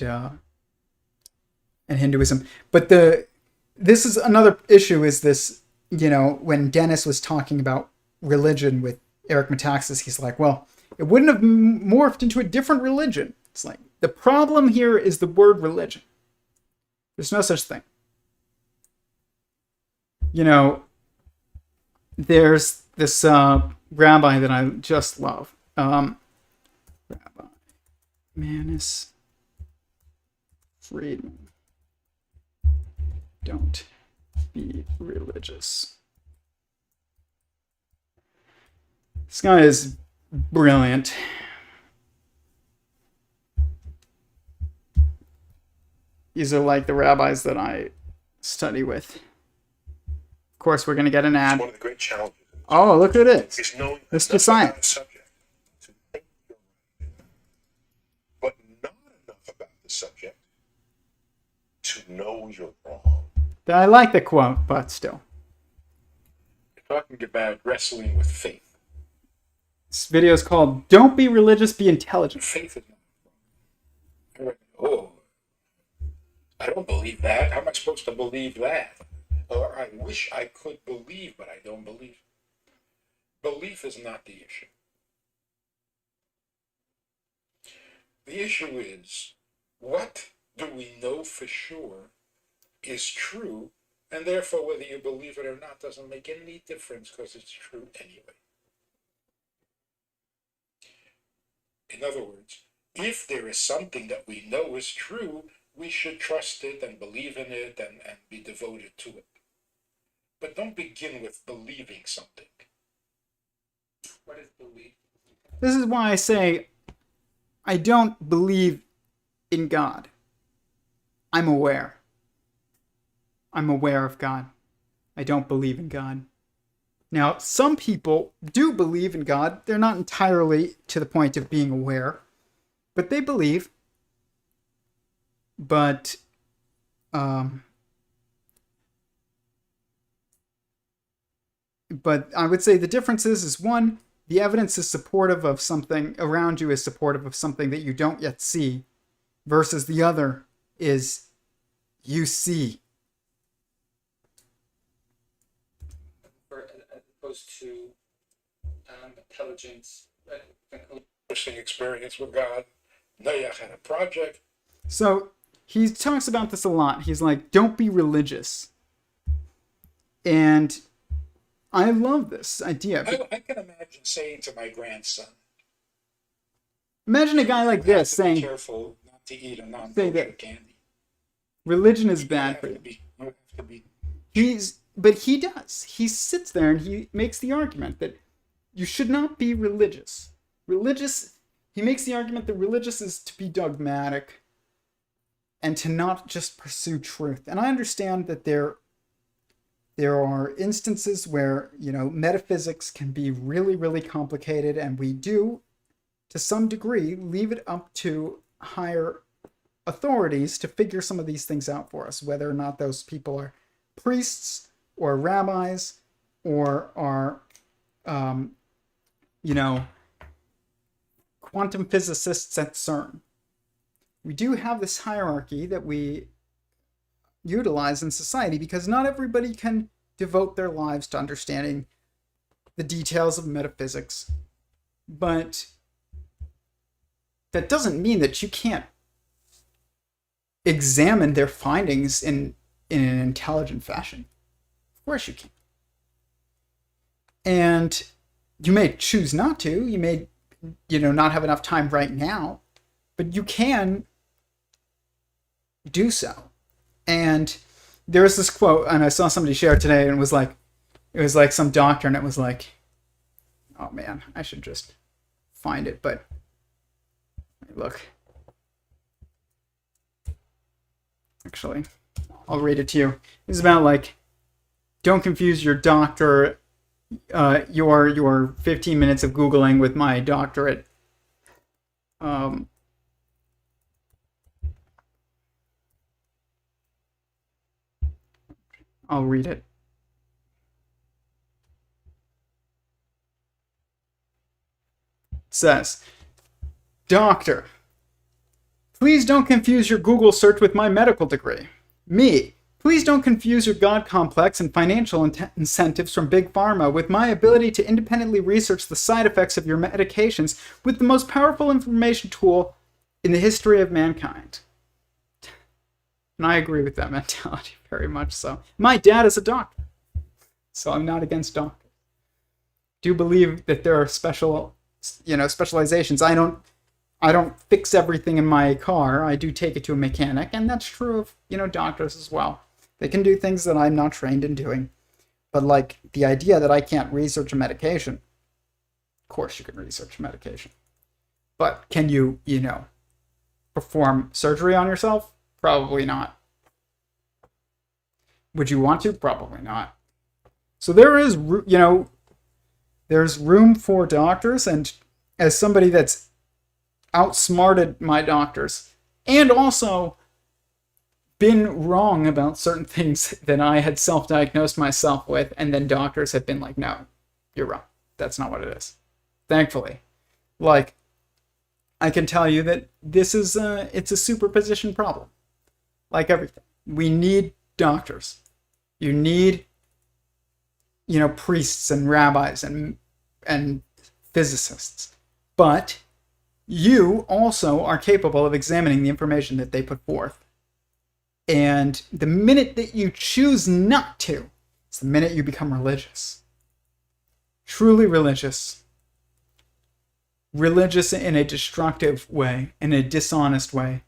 Speaker 1: Hinduism. But this is another issue, is this, when Dennis was talking about religion with Eric Metaxas, he's like, well, it wouldn't have morphed into a different religion. It's like, the problem here is the word religion. There's no such thing. There's this rabbi that I just love. Rabbi Manis Friedman. Don't be religious. This guy is brilliant. These are like the rabbis that I study with. Of course, we're going to get an ad.
Speaker 2: It's one of the great challenges.
Speaker 1: Oh, look at it.
Speaker 2: Is knowing
Speaker 1: Mr. Science.
Speaker 2: Subject to think you're right, but not enough about the subject to know you're wrong.
Speaker 1: I like the quote, but still.
Speaker 4: You're talking about wrestling with faith.
Speaker 1: This video is called Don't Be Religious, Be Intelligent.
Speaker 4: Faith is not wrong. Oh, I don't believe that. How am I supposed to believe that? Or I wish I could believe, but I don't believe. Belief is not the issue. The issue is, what do we know for sure is true, and therefore whether you believe it or not doesn't make any difference because it's true anyway. In other words, if there is something that we know is true, we should trust it and believe in it and be devoted to it. But don't begin with believing something. What is belief?
Speaker 1: This is why I say I don't believe in God. I'm aware. I'm aware of God. I don't believe in God. Now, some people do believe in God. They're not entirely to the point of being aware, but they believe. But I would say the difference is one, the evidence is supportive of something around you, is supportive of something that you don't yet see, versus the other is you see.
Speaker 4: As opposed to intelligence, interesting experience with God. Meyer had a project.
Speaker 1: So he talks about this a lot. He's like, don't be religious. And I love this idea.
Speaker 4: I can imagine saying to my grandson,
Speaker 1: Imagine a guy like this saying,
Speaker 4: be careful not to eat a non-kosher candy.
Speaker 1: Religion is bad for you. But he does. He sits there and he makes the argument that you should not be religious. He makes the argument that religious is to be dogmatic and to not just pursue truth. And I understand that there are instances where, metaphysics can be really, really complicated, and we do, to some degree, leave it up to higher authorities to figure some of these things out for us, whether or not those people are priests or rabbis or are, quantum physicists at CERN. We do have this hierarchy that we utilize in society because not everybody can devote their lives to understanding the details of metaphysics. But that doesn't mean that you can't examine their findings in an intelligent fashion. Of course you can. And you may choose not to. You may, not have enough time right now. But you can do so. And there's this quote, and I saw somebody share it today, and it was like some doctor, and it was like, oh man, I should just find it, but look. Actually, I'll read it to you. It's about don't confuse your doctor, your 15 minutes of Googling with my doctorate. I'll read it. It says, Doctor, please don't confuse your Google search with my medical degree. Me, please don't confuse your God complex and financial incentives from Big Pharma with my ability to independently research the side effects of your medications with the most powerful information tool in the history of mankind. And I agree with that mentality very much so. My dad is a doctor, so I'm not against doctors. Do believe that there are specializations. I don't fix everything in my car. I do take it to a mechanic, and that's true of, doctors as well. They can do things that I'm not trained in doing. But the idea that I can't research a medication, of course you can research a medication. But can you, perform surgery on yourself? Probably not. Would you want to? Probably not. So there is, there's room for doctors, and as somebody that's outsmarted my doctors and also been wrong about certain things that I had self-diagnosed myself with, and then doctors have been like, no, you're wrong. That's not what it is. Thankfully. I can tell you that this is it's a superposition problem. Like everything. We need doctors. You need, priests and rabbis and physicists. But you also are capable of examining the information that they put forth. And the minute that you choose not to, it's the minute you become religious. Truly religious. Religious in a destructive way, in a dishonest way,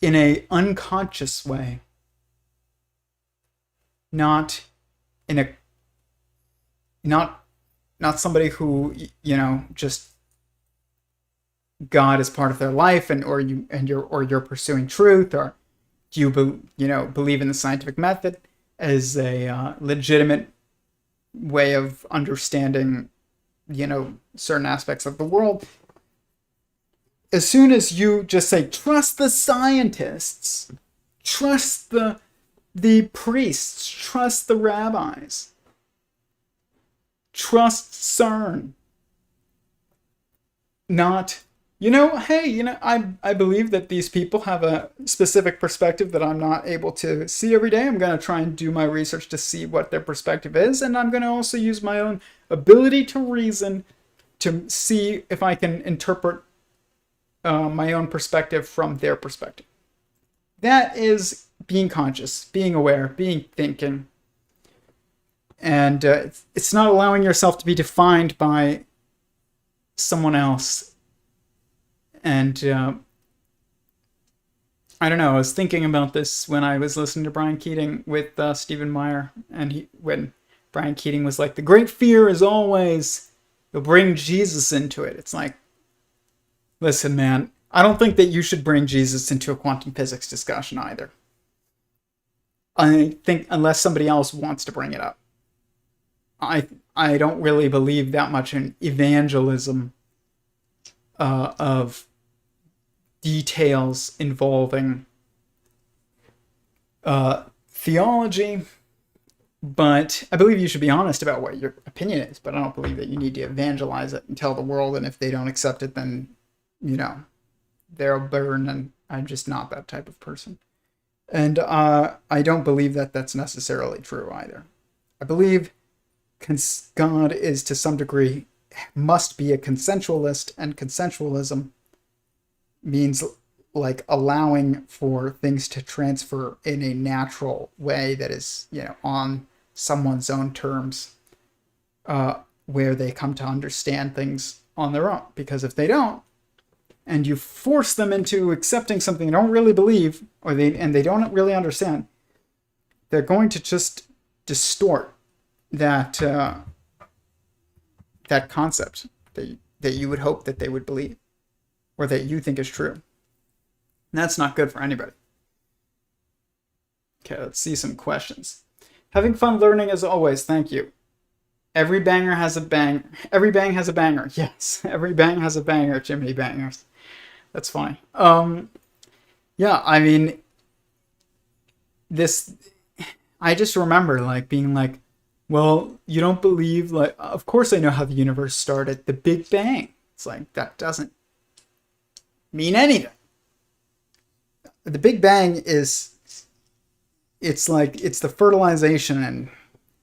Speaker 1: in a unconscious way. Not somebody who, just God is part of their life, and you're pursuing truth, or do you believe in the scientific method as a legitimate way of understanding certain aspects of the world? As soon as you just say trust the scientists, trust the priests, trust the rabbis, trust CERN, not, hey, I believe that these people have a specific perspective that I'm not able to see every day. I'm going to try and do my research to see what their perspective is, and I'm going to also use my own ability to reason to see if I can interpret my own perspective from their perspective. That is being conscious, being aware, being thinking. And it's not allowing yourself to be defined by someone else. And I don't know, I was thinking about this when I was listening to Brian Keating with Stephen Meyer. And when Brian Keating was like, the great fear is always you'll bring Jesus into it. It's like, listen, man, I don't think that you should bring Jesus into a quantum physics discussion either. I think unless somebody else wants to bring it up. I don't really believe that much in evangelism of details involving theology, but I believe you should be honest about what your opinion is, but I don't believe that you need to evangelize it and tell the world, and if they don't accept it, then, they'll burn, and I'm just not that type of person. And I don't believe that that's necessarily true either. I believe God is, to some degree, must be a consensualist, and consensualism means like allowing for things to transfer in a natural way that is, on someone's own terms, where they come to understand things on their own. Because if they don't, and you force them into accepting something they don't really believe, or they don't really understand, they're going to just distort that that concept that you would hope that they would believe, or that you think is true. And that's not good for anybody. Okay, let's see some questions. Having fun learning as always. Thank you. Every banger has a bang. Every bang has a banger. Yes, every bang has a banger. Jiminy bangers. That's funny. Yeah, I mean, I just remember like being like, well, you don't believe, like, of course I know how the universe started. The Big Bang. It's like, that doesn't mean anything. The Big Bang it's the fertilization, and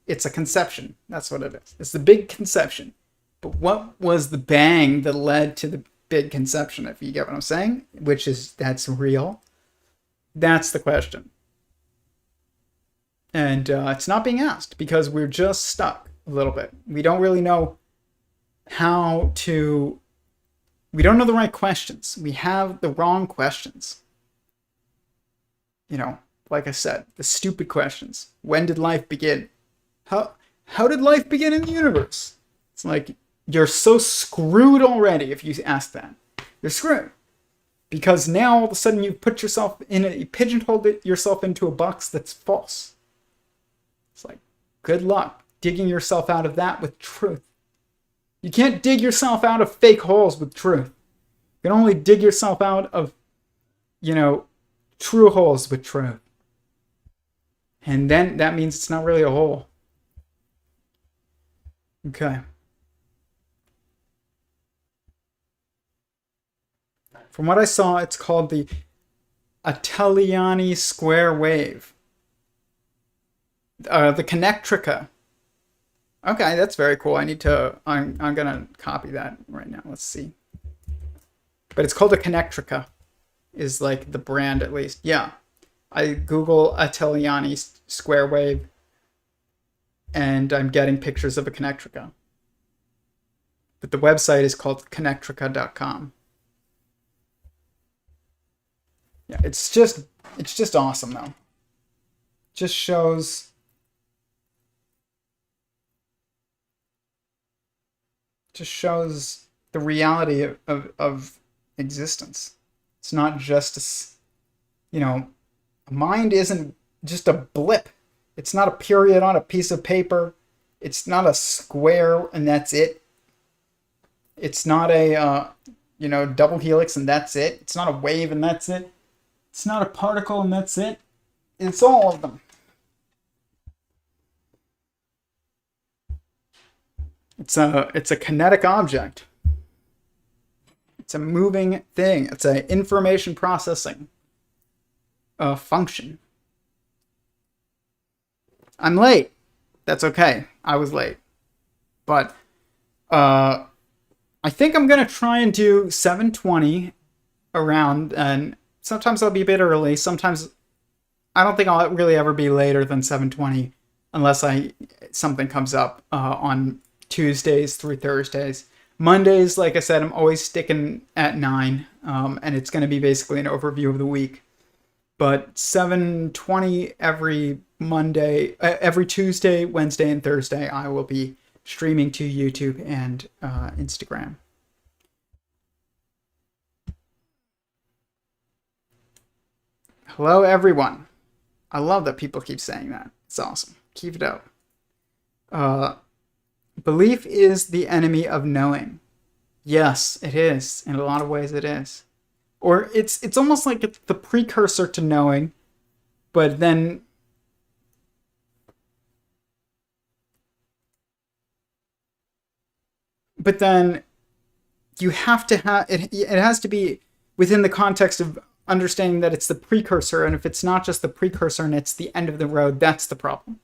Speaker 1: it's a conception. That's what it is. It's the big conception. But what was the bang that led to the big conception, if you get what I'm saying? That's real. That's the question. And it's not being asked because we're just stuck a little bit. We don't really know we don't know the right questions. We have the wrong questions. Like I said, the stupid questions. When did life begin? How did life begin in the universe? It's like, you're so screwed already if you ask that. You're screwed. Because now all of a sudden you've put yourself you pigeonholed yourself into a box that's false. It's like, good luck digging yourself out of that with truth. You can't dig yourself out of fake holes with truth. You can only dig yourself out of, true holes with truth. And then that means it's not really a hole. Okay. From what I saw, it's called the Ateliani square wave. The Connectrica. Okay, that's very cool. I'm gonna copy that right now. Let's see. But it's called a Connectrica, is like the brand, at least. Yeah. I Google Ateliani square wave, and I'm getting pictures of a Connectrica. But the website is called connectrica.com. Yeah, it's just awesome though. Just shows the reality of existence. It's not just a mind isn't just a blip. It's not a period on a piece of paper. It's not a square and that's it. It's not a double helix and that's it. It's not a wave and that's it. It's not a particle and that's it. It's all of them. It's a kinetic object. It's a moving thing. It's an information processing function. I'm late. That's okay. I was late. But I think I'm going to try and do 7:20 around, and sometimes I'll be a bit early. Sometimes I don't think I'll really ever be later than 7:20 unless something comes up on Tuesdays through Thursdays. Mondays, like I said, I'm always sticking at 9, and it's going to be basically an overview of the week. But 7:20 every Monday, every Tuesday, Wednesday, and Thursday, I will be streaming to YouTube and Instagram. Hello, everyone. I love that people keep saying that. It's awesome. Keep it up. Belief is the enemy of knowing. Yes, it is. In a lot of ways, it is. Or it's almost like it's the precursor to knowing, but then you have to have it. It has to be within the context of understanding that it's the precursor, and if it's not just the precursor and it's the end of the road, that's the problem.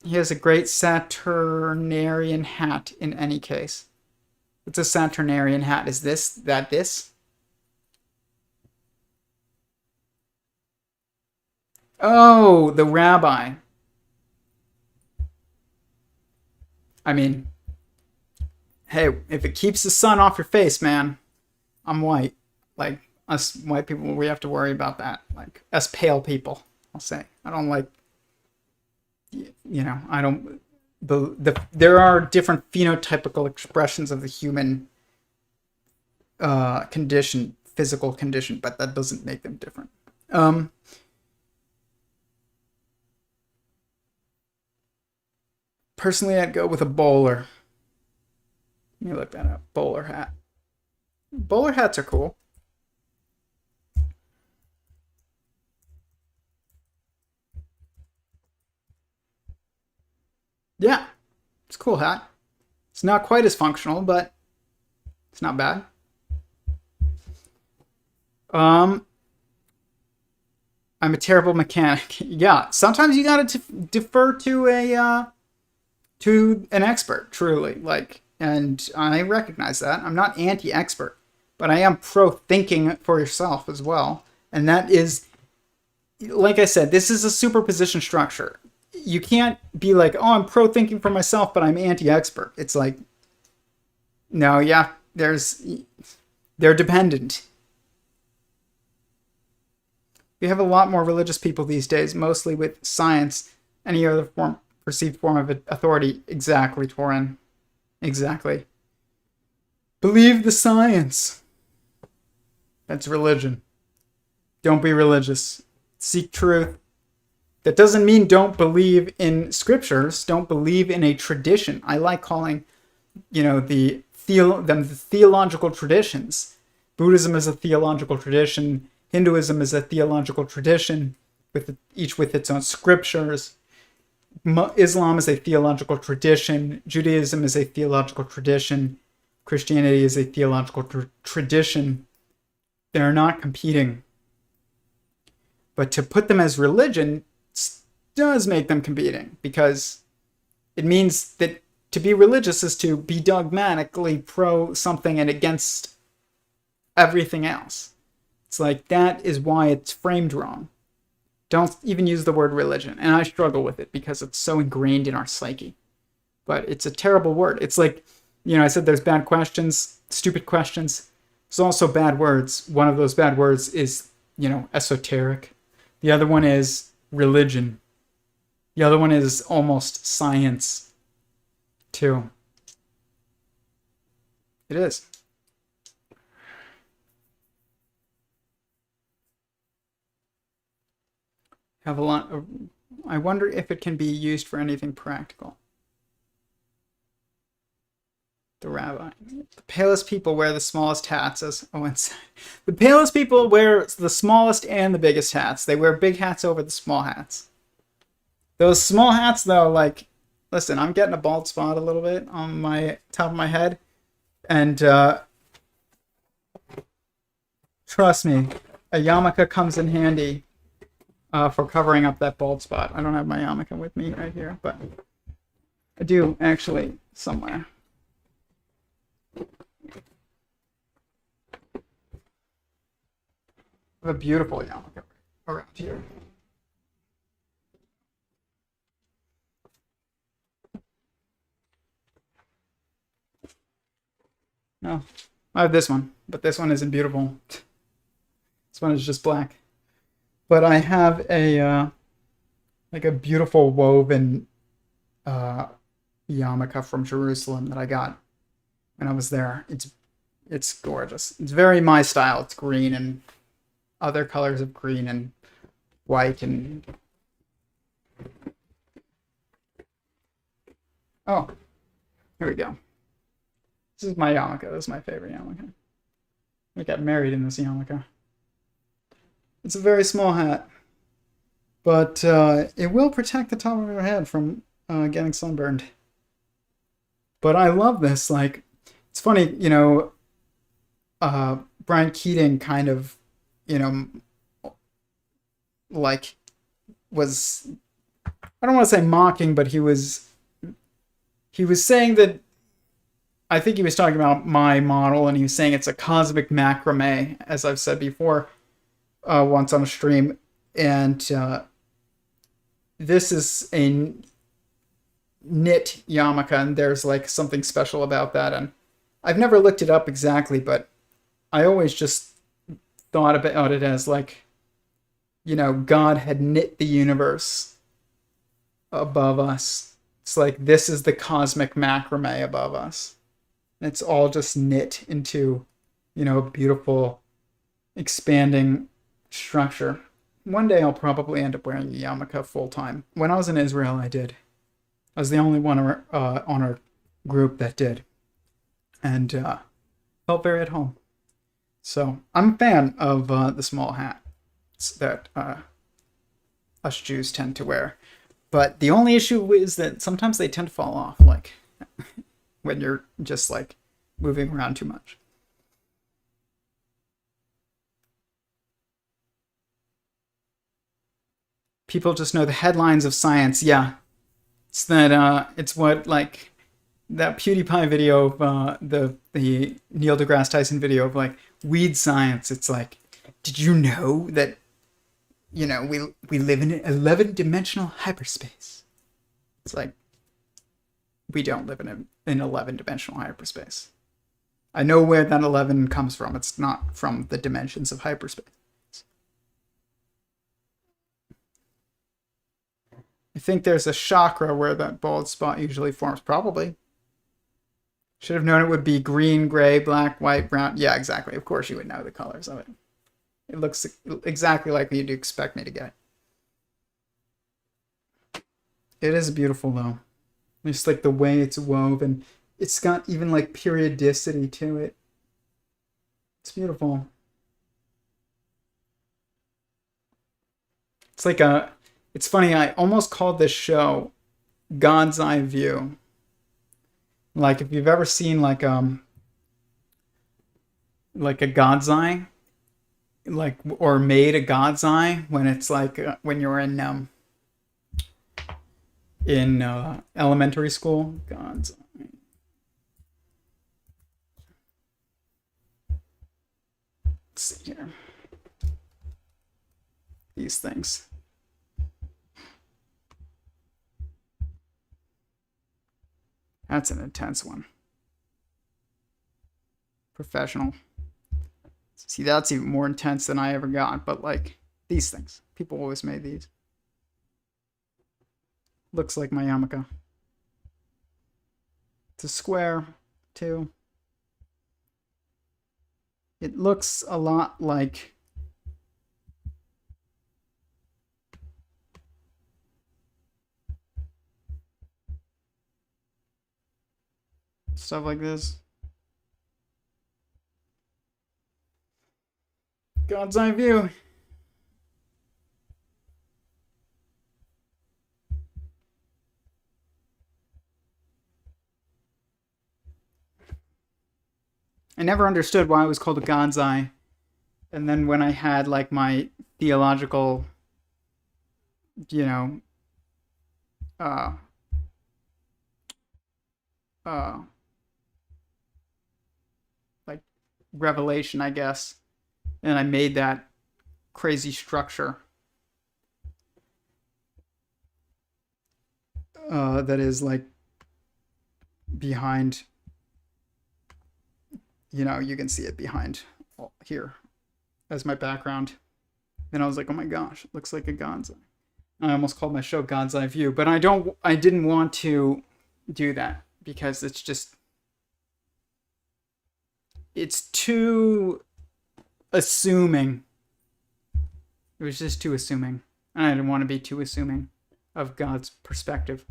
Speaker 1: He has a great Saturnarian hat in any case. What's a Saturnarian hat? Is this? Oh, the rabbi. I mean, hey, if it keeps the sun off your face, man, I'm white. Like, us white people, we have to worry about that. Like, us pale people, I'll say. I don't like, I don't, there are different phenotypical expressions of the human condition, physical condition, but that doesn't make them different. Personally, I'd go with a bowler. Let me look that up. Bowler hat. Bowler hats are cool. Yeah, it's a cool hat. It's not quite as functional, but it's not bad. I'm a terrible mechanic. Yeah, sometimes you gotta defer to an expert, truly. And I recognize that. I'm not anti-expert, but I am pro-thinking for yourself as well. And that is, like I said, this is a superposition structure. You can't be like, oh, I'm pro-thinking for myself, but I'm anti-expert. It's like, no, yeah, they're dependent. We have a lot more religious people these days, mostly with science, any other perceived form of authority. Exactly, Torin. Exactly. Believe the science. That's religion. Don't be religious. Seek truth. That doesn't mean don't believe in scriptures. Don't believe in a tradition. I like calling, the theological traditions. Buddhism is a theological tradition. Hinduism is a theological tradition, each with its own scriptures. Islam is a theological tradition. Judaism is a theological tradition. Christianity is a theological tradition. They're not competing. But to put them as religion does make them competing, because it means that to be religious is to be dogmatically pro something and against everything else. It's like, that is why it's framed wrong. Don't even use the word religion. And I struggle with it because it's so ingrained in our psyche. But it's a terrible word. It's like, I said there's bad questions, stupid questions. There's also bad words. One of those bad words is, esoteric. The other one is religion. The other one is almost science. too. It is. Have a lot of, I wonder if it can be used for anything practical. The rabbi. The palest people wear the smallest hats as the palest people wear the smallest and the biggest hats. They wear big hats over the small hats. Those small hats though, like, listen, I'm getting a bald spot a little bit on my top of my head. And trust me, a yarmulke comes in handy for covering up that bald spot. I don't have my yarmulke with me right here, but I do actually somewhere. I have a beautiful yarmulke around here. No, I have this one, but this one isn't beautiful. This one is just black. But I have a like a beautiful woven yarmulke from Jerusalem that I got when I was there. It's gorgeous. It's very my style. It's green and other colors of green and white and oh, here we go. This is my yarmulke. This is my favorite yarmulke. I got married in this yarmulke. It's a very small hat, but it will protect the top of your head from getting sunburned. But I love this. Like, it's funny, you know, Brian Keating kind of, you know, like, was, I don't want to say mocking, but he was saying that, I think he was talking about my model, and he was saying it's a cosmic macrame, as I've said before, once on a stream. And this is a knit yarmulke, and there's like something special about that. And I've never looked it up exactly, but I always just thought about it as like, you know, God had knit the universe above us. It's like, this is the cosmic macrame above us. It's all just knit into, you know, a beautiful, expanding structure. One day I'll probably end up wearing a yarmulke full time. When I was in Israel, I did. I was the only one on our group that did. And felt very at home. So I'm a fan of the small hats that us Jews tend to wear. But the only issue is that sometimes they tend to fall off, like when you're just like moving around too much. People just know the headlines of science. Yeah, it's that. It's what, like, that PewDiePie video of the Neil deGrasse Tyson video of like weed science. It's like, did you know that, you know, we live in an 11-dimensional hyperspace? It's like, we don't live in an 11-dimensional hyperspace. I know where that 11 comes from. It's not from the dimensions of hyperspace. I think there's a chakra where that bald spot usually forms. Probably. Should have known it would be green, gray, black, white, brown. Yeah, exactly. Of course you would know the colors of it. It looks exactly like you'd expect me to get. It is beautiful, though. Just like the way it's woven. It's got even like periodicity to it. It's beautiful. It's like it's funny, I almost called this show God's Eye View. Like, if you've ever seen like a God's Eye, like, or made a God's Eye, when it's like when you're in elementary school. God's Eye. Let's see here. These things. That's an intense one. Professional. See, that's even more intense than I ever got, but like these things. People always made these. Looks like my yarmulke. It's a square, too. It looks a lot like stuff like this. God's eye view. I never understood why it was called a God's eye. And then when I had like my theological, you know, uh, uh, like revelation, I guess, and I made that crazy structure that is like behind, you know, you can see it behind here as my background. Then I was like, oh my gosh, it looks like a God's eye. I almost called my show God's Eye View, but I didn't want to do that because it's too assuming. It was just too assuming. And I didn't want to be too assuming of God's perspective.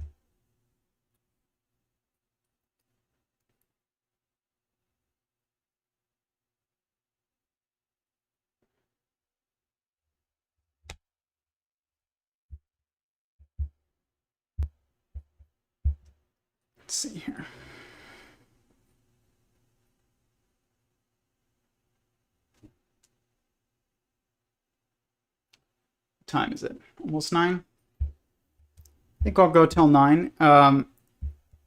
Speaker 1: Let's see here. What time is it? Almost 9? I think I'll go till 9.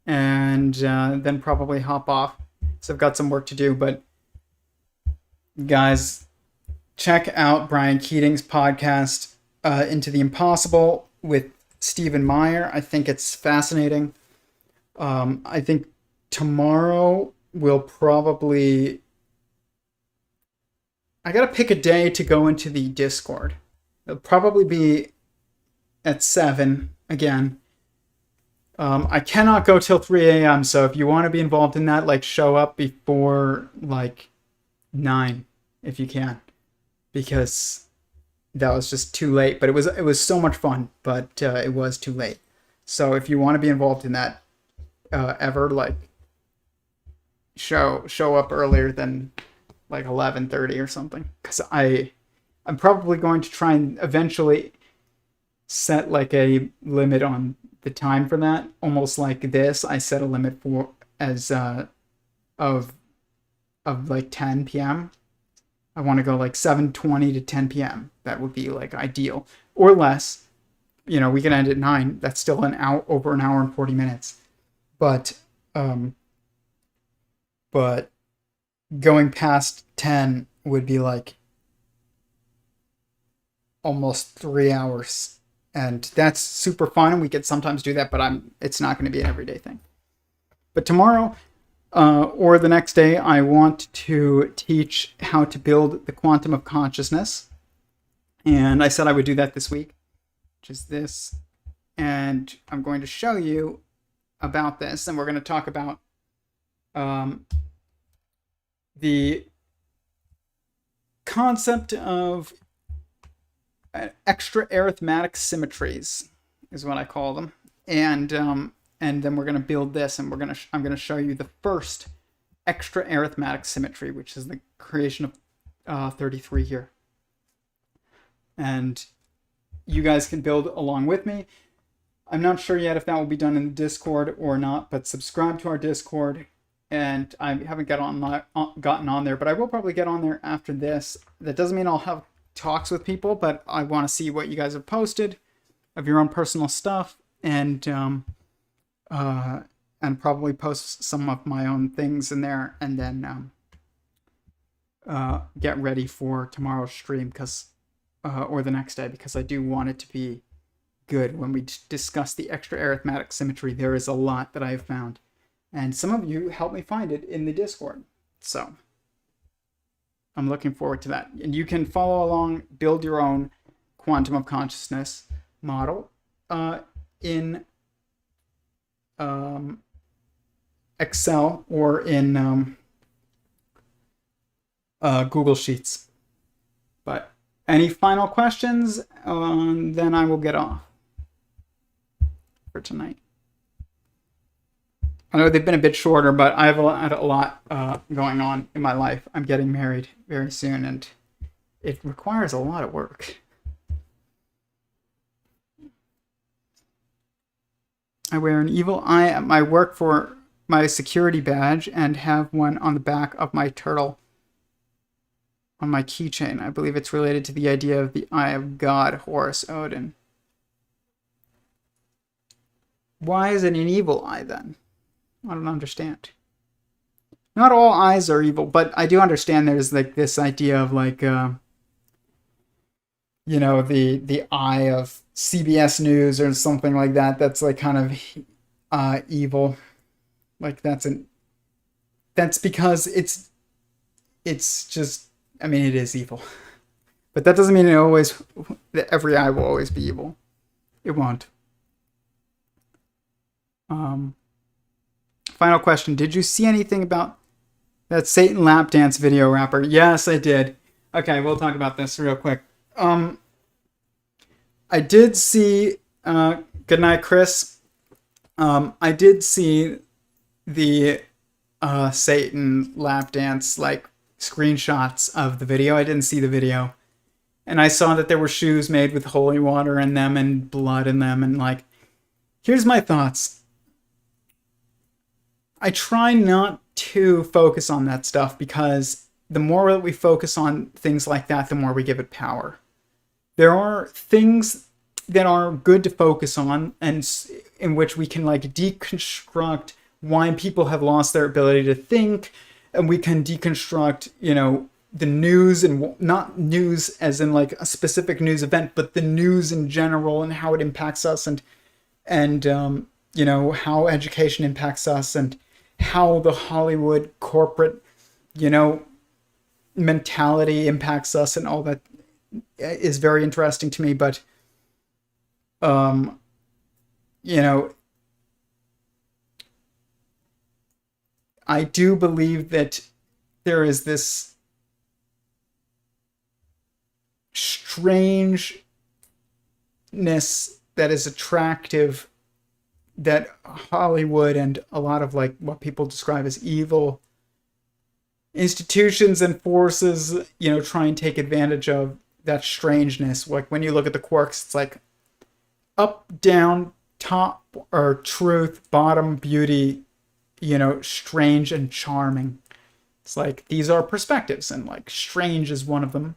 Speaker 1: And then probably hop off. So I've got some work to do, but guys, check out Brian Keating's podcast, Into the Impossible, with Stephen Meyer. I think it's fascinating. I think tomorrow we'll probably... I gotta pick a day to go into the Discord. It'll probably be at 7 again. I cannot go till 3 a.m. So if you want to be involved in that, like show up before like 9 if you can, because that was just too late. But it was so much fun, but it was too late. So if you want to be involved in that, like show up earlier than like 11:30 or something, because I'm probably going to try and eventually set like a limit on the time for that, almost like this. I set a limit for as of like 10 p.m. I want to go like 7:20 to 10 p.m. That would be like ideal, or less. You know, we can end at 9. That's still over an hour and 40 minutes. But going past 10 would be like almost 3 hours, and that's super fun. We could sometimes do that, but it's not going to be an everyday thing. But tomorrow or the next day, I want to teach how to build the quantum of consciousness, and I said I would do that this week, which is this, and I'm going to show you about this, and we're going to talk about the concept of extra arithmetic symmetries is what I call them, and then we're going to build this, and I'm going to show you the first extra arithmetic symmetry, which is the creation of 33 here, and you guys can build along with me. I'm not sure yet if that will be done in the Discord or not, but subscribe to our Discord. And I haven't gotten on there, but I will probably get on there after this. That doesn't mean I'll have talks with people, but I want to see what you guys have posted of your own personal stuff, and probably post some of my own things in there, and then get ready for tomorrow's stream, or the next day, because I do want it to be good when we discuss the extra arithmetic symmetry. There is a lot that I have found, and some of you helped me find it in the Discord. So I'm looking forward to that. And you can follow along, build your own quantum of consciousness model in Excel or in Google Sheets. But any final questions? Then I will get off for tonight. I know they've been a bit shorter, but I've had a lot going on in my life. I'm getting married very soon, and it requires a lot of work. I wear an evil eye at my work for my security badge and have one on the back of my turtle on my keychain. I believe it's related to the idea of the eye of God, Horus Odin. Why is it an evil eye then? I don't understand. Not all eyes are evil, but I do understand there's like this idea of like, the eye of CBS News or something like that. That's like kind of evil. Like that's because it's just, I mean, it is evil. But that doesn't mean that every eye will always be evil. It won't. Final question. Did you see anything about that Satan lap dance video rapper? Yes, I did. Okay, we'll talk about this real quick. I did see, good night, Chris. I did see the Satan lap dance, like, screenshots of the video. I didn't see the video. And I saw that there were shoes made with holy water in them and blood in them. And, like, here's my thoughts. I try not to focus on that stuff because the more that we focus on things like that, the more we give it power. There are things that are good to focus on and in which we can like deconstruct why people have lost their ability to think, and we can deconstruct, the news, and not news as in like a specific news event, but the news in general and how it impacts us, and how education impacts us, and how the Hollywood corporate, mentality impacts us, and all that is very interesting to me. But, I do believe that there is this strangeness that is attractive, that Hollywood and a lot of like what people describe as evil institutions and forces, try and take advantage of that strangeness. Like when you look at the quarks, it's like up, down, top, or truth, bottom, beauty, strange and charming. It's like these are perspectives, and like strange is one of them.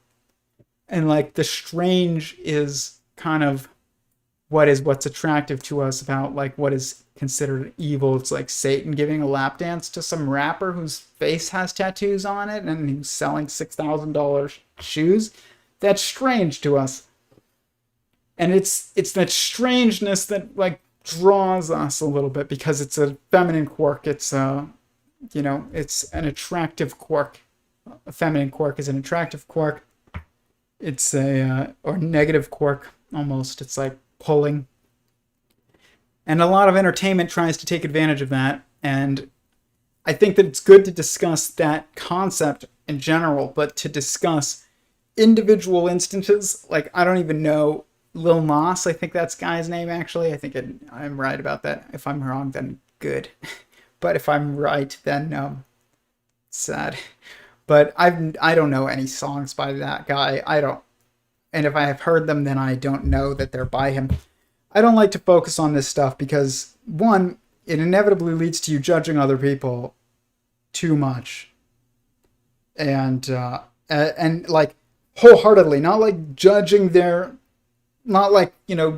Speaker 1: And like the strange is kind of what's attractive to us about like what is considered evil. It's like Satan giving a lap dance to some rapper whose face has tattoos on it and he's selling $6,000 shoes. That's strange to us. And it's that strangeness that like draws us a little bit because it's a feminine quirk. It's it's an attractive quirk. A feminine quirk is an attractive quirk. It's or negative quirk almost. It's like pulling. And a lot of entertainment tries to take advantage of that. And I think that it's good to discuss that concept in general, but to discuss individual instances, like I don't even know Lil Nas, I think that's guy's name actually. I think I'm right about that. If I'm wrong, then good. But if I'm right, then sad. But I don't know any songs by that guy. And if I have heard them, then I don't know that they're by him. I don't like to focus on this stuff because, one, it inevitably leads to you judging other people too much. And like wholeheartedly, not like judging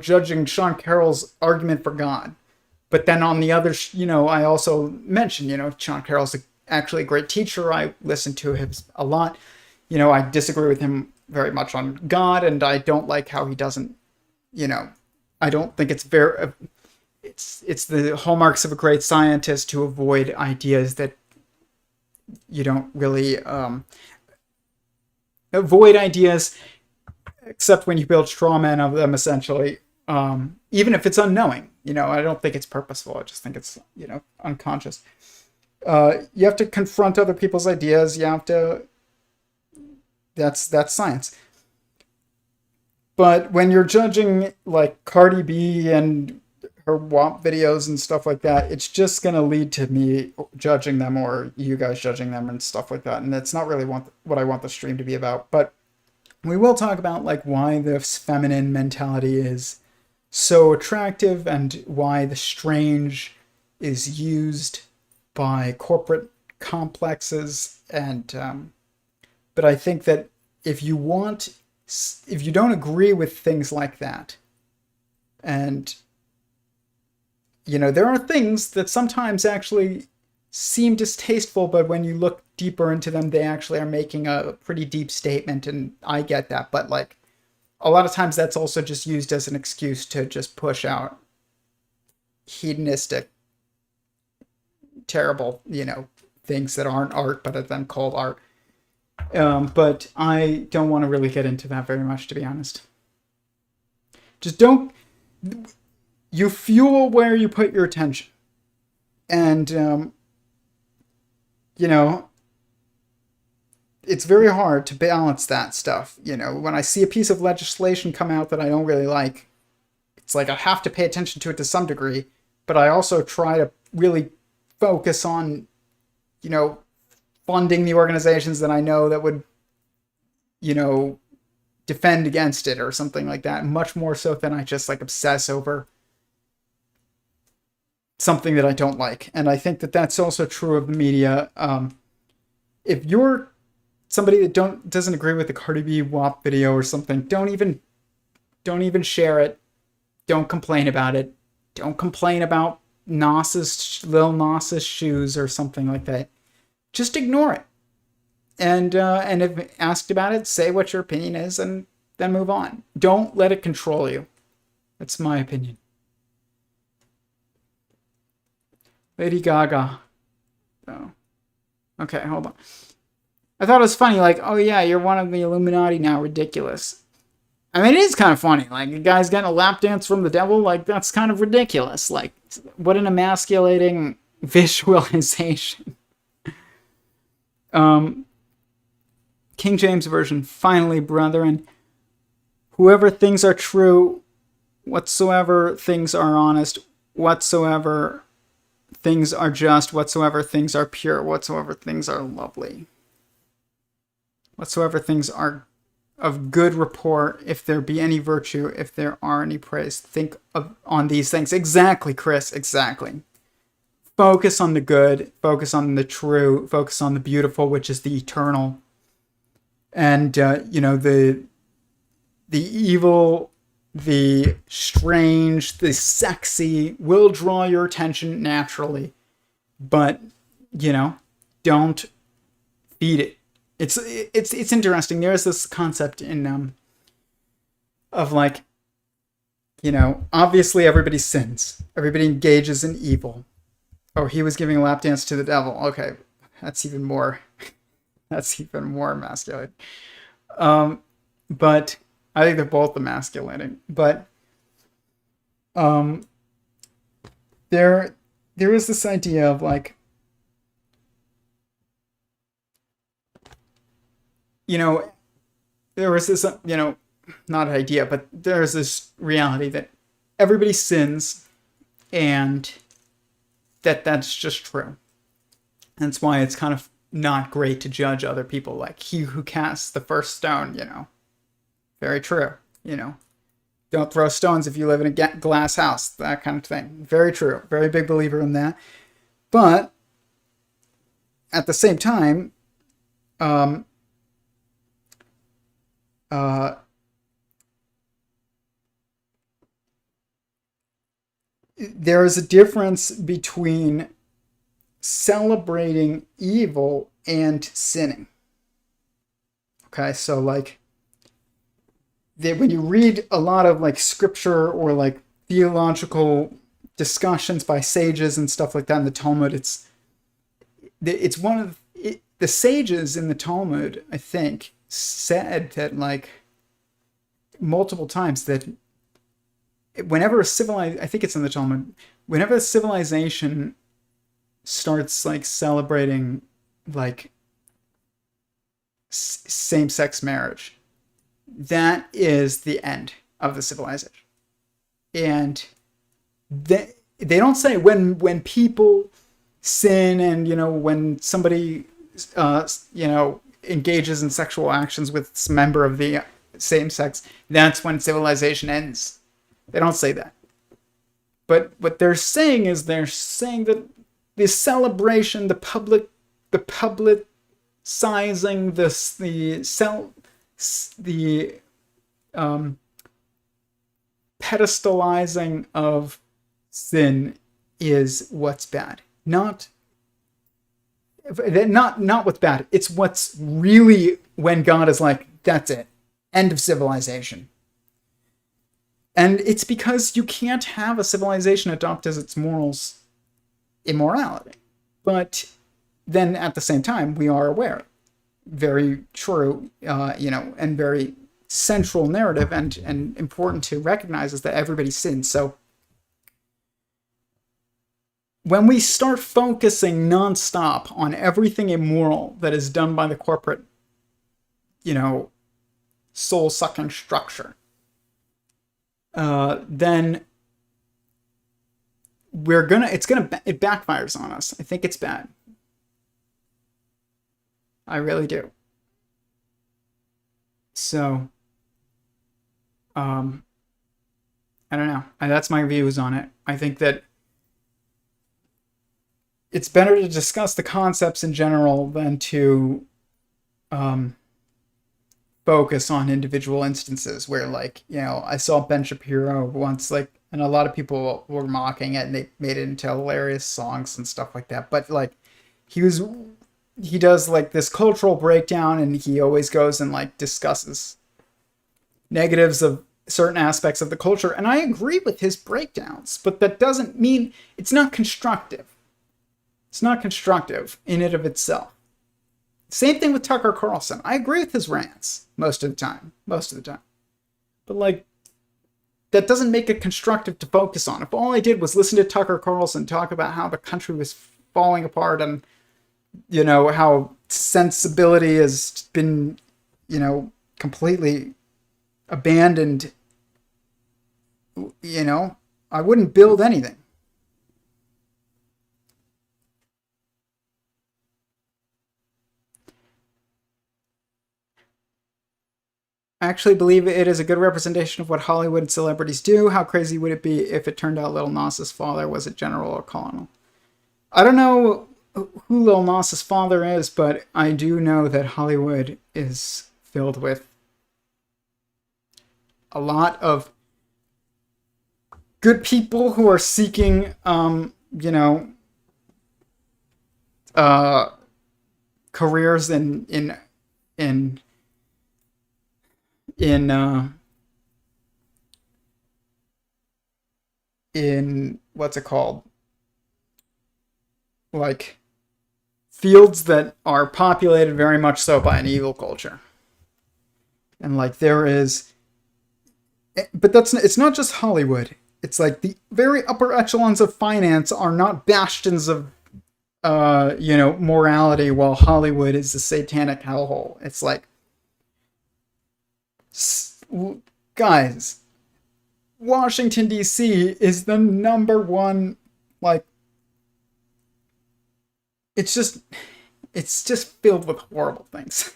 Speaker 1: judging Sean Carroll's argument for God. But then on the other, I also mentioned, Sean Carroll's actually a great teacher. I listen to him a lot. I disagree with him very much on God, and I don't like how he doesn't, I don't think it's very, it's the hallmarks of a great scientist to avoid ideas that you don't really, avoid ideas except when you build straw men of them, essentially, even if it's unknowing. I don't think it's purposeful. I just think it's, unconscious. You have to confront other people's ideas. You have to. That's science. But when you're judging like Cardi B and her WAP videos and stuff like that, it's just gonna lead to me judging them or you guys judging them and stuff like that. And that's not really what I want the stream to be about. But we will talk about like why this feminine mentality is so attractive and why the strange is used by corporate complexes. And but I think that if you don't agree with things like that, and there are things that sometimes actually seem distasteful, but when you look deeper into them, they actually are making a pretty deep statement, and I get that. But like a lot of times that's also just used as an excuse to just push out hedonistic, terrible, things that aren't art, but are then called art. But I don't want to really get into that very much, to be honest. Just don't. You fuel where you put your attention. And, it's very hard to balance that stuff. When I see a piece of legislation come out that I don't really like, it's like I have to pay attention to it to some degree, but I also try to really focus on, funding the organizations that I know that would, defend against it or something like that, much more so than I just like obsess over something that I don't like. And I think that that's also true of the media. If you're somebody that doesn't agree with the Cardi B WAP video or something, don't even share it. Don't complain about it. Don't complain about Lil Nas's shoes or something like that. Just ignore it. And if asked about it, say what your opinion is and then move on. Don't let it control you. That's my opinion. Lady Gaga. Oh. Okay, hold on. I thought it was funny, like, oh yeah, you're one of the Illuminati now, ridiculous. I mean, it is kind of funny. Like, a guy's getting a lap dance from the devil, like, that's kind of ridiculous. Like, what an emasculating visualization. King James Version, finally, brethren, whoever things are true, whatsoever things are honest, whatsoever things are just, whatsoever things are pure, whatsoever things are lovely, whatsoever things are of good report, if there be any virtue, if there are any praise, think on these things. Exactly, Chris, exactly. Focus on the good, focus on the true, focus on the beautiful, which is the eternal. And, the evil, the strange, the sexy will draw your attention naturally. But, don't feed it. It's interesting. There's this concept in, of like, obviously everybody sins. Everybody engages in evil. Oh, he was giving a lap dance to the devil. Okay, that's even more emasculating. But I think they're both emasculating. But there is this idea of like, there was this, not an idea, but there's this reality that everybody sins and that's just true. That's why it's kind of not great to judge other people. Like, he who casts the first stone, very true. Don't throw stones if you live in a glass house, that kind of thing. Very true. Very big believer in that. But at the same time, there is a difference between celebrating evil and sinning. Okay, so like when you read a lot of like scripture or like theological discussions by sages and stuff like that in the Talmud, it's one of the sages in the Talmud, I think, said that like multiple times that whenever I think it's in the Talmud, whenever a civilization starts like celebrating like same-sex marriage, that is the end of the civilization. And they don't say when people sin and, you know, when somebody, you know, engages in sexual actions with some member of the same sex, that's when civilization ends. They don't say that. But what they're saying is they're saying that the celebration, the public sizing, the pedestalizing of sin is what's bad. Not what's bad. It's what's really when God is like, that's it. End of civilization. And it's because you can't have a civilization adopt as its morals immorality. But then at the same time, we are aware, very true, you know, and very central narrative and important to recognize is that everybody sins. So when we start focusing nonstop on everything immoral that is done by the corporate, you know, soul-sucking structure, then it backfires on us. I think it's bad. I really do. So, I don't know. That's my views on it. I think that it's better to discuss the concepts in general than to focus on individual instances where, like, you know, I saw Ben Shapiro once, like, and a lot of people were mocking it and they made it into hilarious songs and stuff like that. But like, he does like this cultural breakdown and he always goes and like discusses negatives of certain aspects of the culture. And I agree with his breakdowns, but that doesn't mean it's not constructive. It's not constructive in and of itself. Same thing with Tucker Carlson. I agree with his rants most of the time. But like, that doesn't make it constructive to focus on. If all I did was listen to Tucker Carlson talk about how the country was falling apart and, you know, how sensibility has been, you know, completely abandoned, you know, I wouldn't build anything. I actually believe it is a good representation of what Hollywood celebrities do. How crazy would it be if it turned out Lil Nas's father was a general or colonel? I don't know who Lil Nas's father is, but I do know that Hollywood is filled with a lot of good people who are seeking, you know, careers in what's it called? Like fields that are populated very much so by an evil culture. And like there is, but it's not just Hollywood. It's like the very upper echelons of finance are not bastions of, you know, morality, while Hollywood is the satanic hellhole. It's like, guys, Washington, D.C. is the number one, like, it's just filled with horrible things.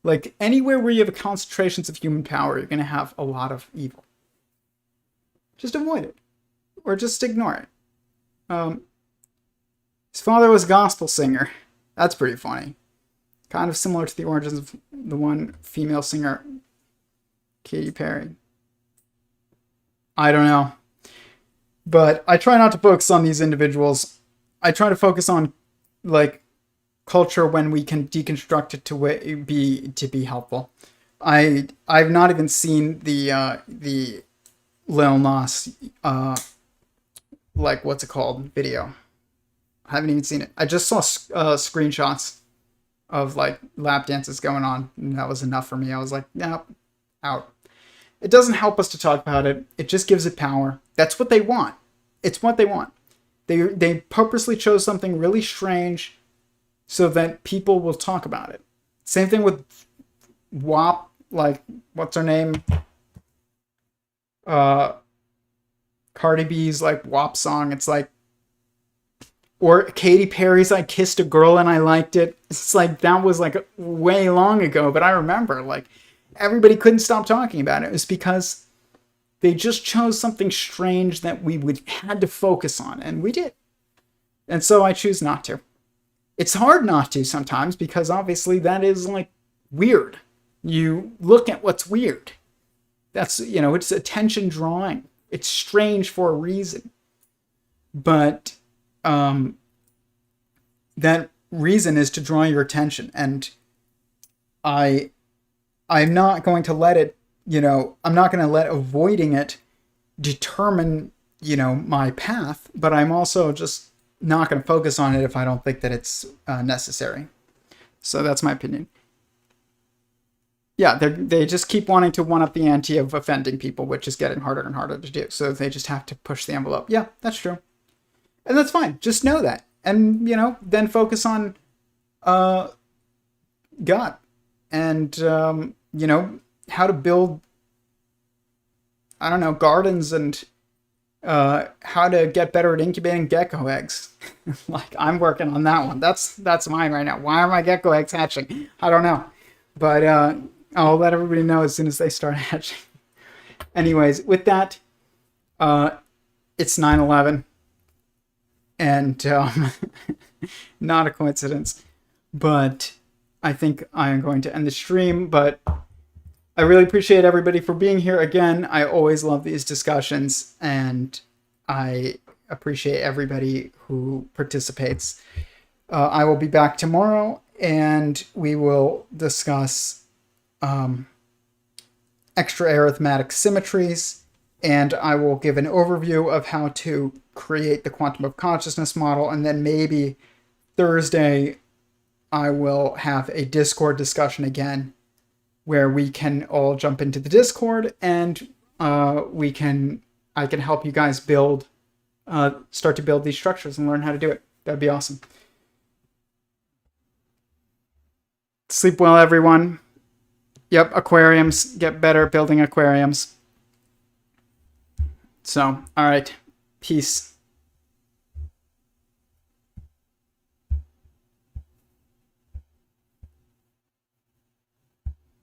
Speaker 1: Like, anywhere where you have concentrations of human power, you're going to have a lot of evil. Just avoid it. Or just ignore it. His father was a gospel singer. That's pretty funny. Kind of similar to the origins of the one female singer, Katy Perry. I don't know. But I try not to focus on these individuals. I try to focus on, like, culture when we can deconstruct it to be helpful. I've not even seen the Lil Nas like, what's it called, video. I haven't even seen it. I just saw screenshots of like lap dances going on, and that was enough for me. I was like, nope, out. It doesn't help us to talk about it. It just gives it power. That's what they want. It's what they want. They purposely chose something really strange so that people will talk about it. Same thing with WAP, like, what's her name? Cardi B's, like, WAP song. It's like, or Katy Perry's I Kissed a Girl and I Liked It. It's like, that was like way long ago, but I remember, like, everybody couldn't stop talking about it. It was because they just chose something strange that we had to focus on, and we did. And so I choose not to. It's hard not to sometimes because obviously that is like weird. You look at what's weird. That's, it's attention drawing. It's strange for a reason. But that reason is to draw your attention. And I'm not going to let it, I'm not going to let avoiding it determine, my path, but I'm also just not going to focus on it if I don't think that it's necessary. So that's my opinion. Yeah, they just keep wanting to one up the ante of offending people, which is getting harder and harder to do. So they just have to push the envelope. Yeah, that's true. And that's fine. Just know that. And, then focus on God. And, how to build, I don't know, gardens and how to get better at incubating gecko eggs. Like, I'm working on that one. That's mine right now. Why are my gecko eggs hatching? I don't know. But I'll let everybody know as soon as they start hatching. Anyways, with that, it's 9/11. And not a coincidence. But I think I am going to end the stream. But I really appreciate everybody for being here again. I always love these discussions, and I appreciate everybody who participates. I will be back tomorrow, and we will discuss extra arithmetic symmetries, and I will give an overview of how to create the quantum of consciousness model, and then maybe Thursday I will have a Discord discussion again where we can all jump into the Discord, and I can help you guys start to build these structures and learn how to do it. That'd be awesome. Sleep well, everyone. Yep, aquariums. Get better at building aquariums. So, all right. Peace.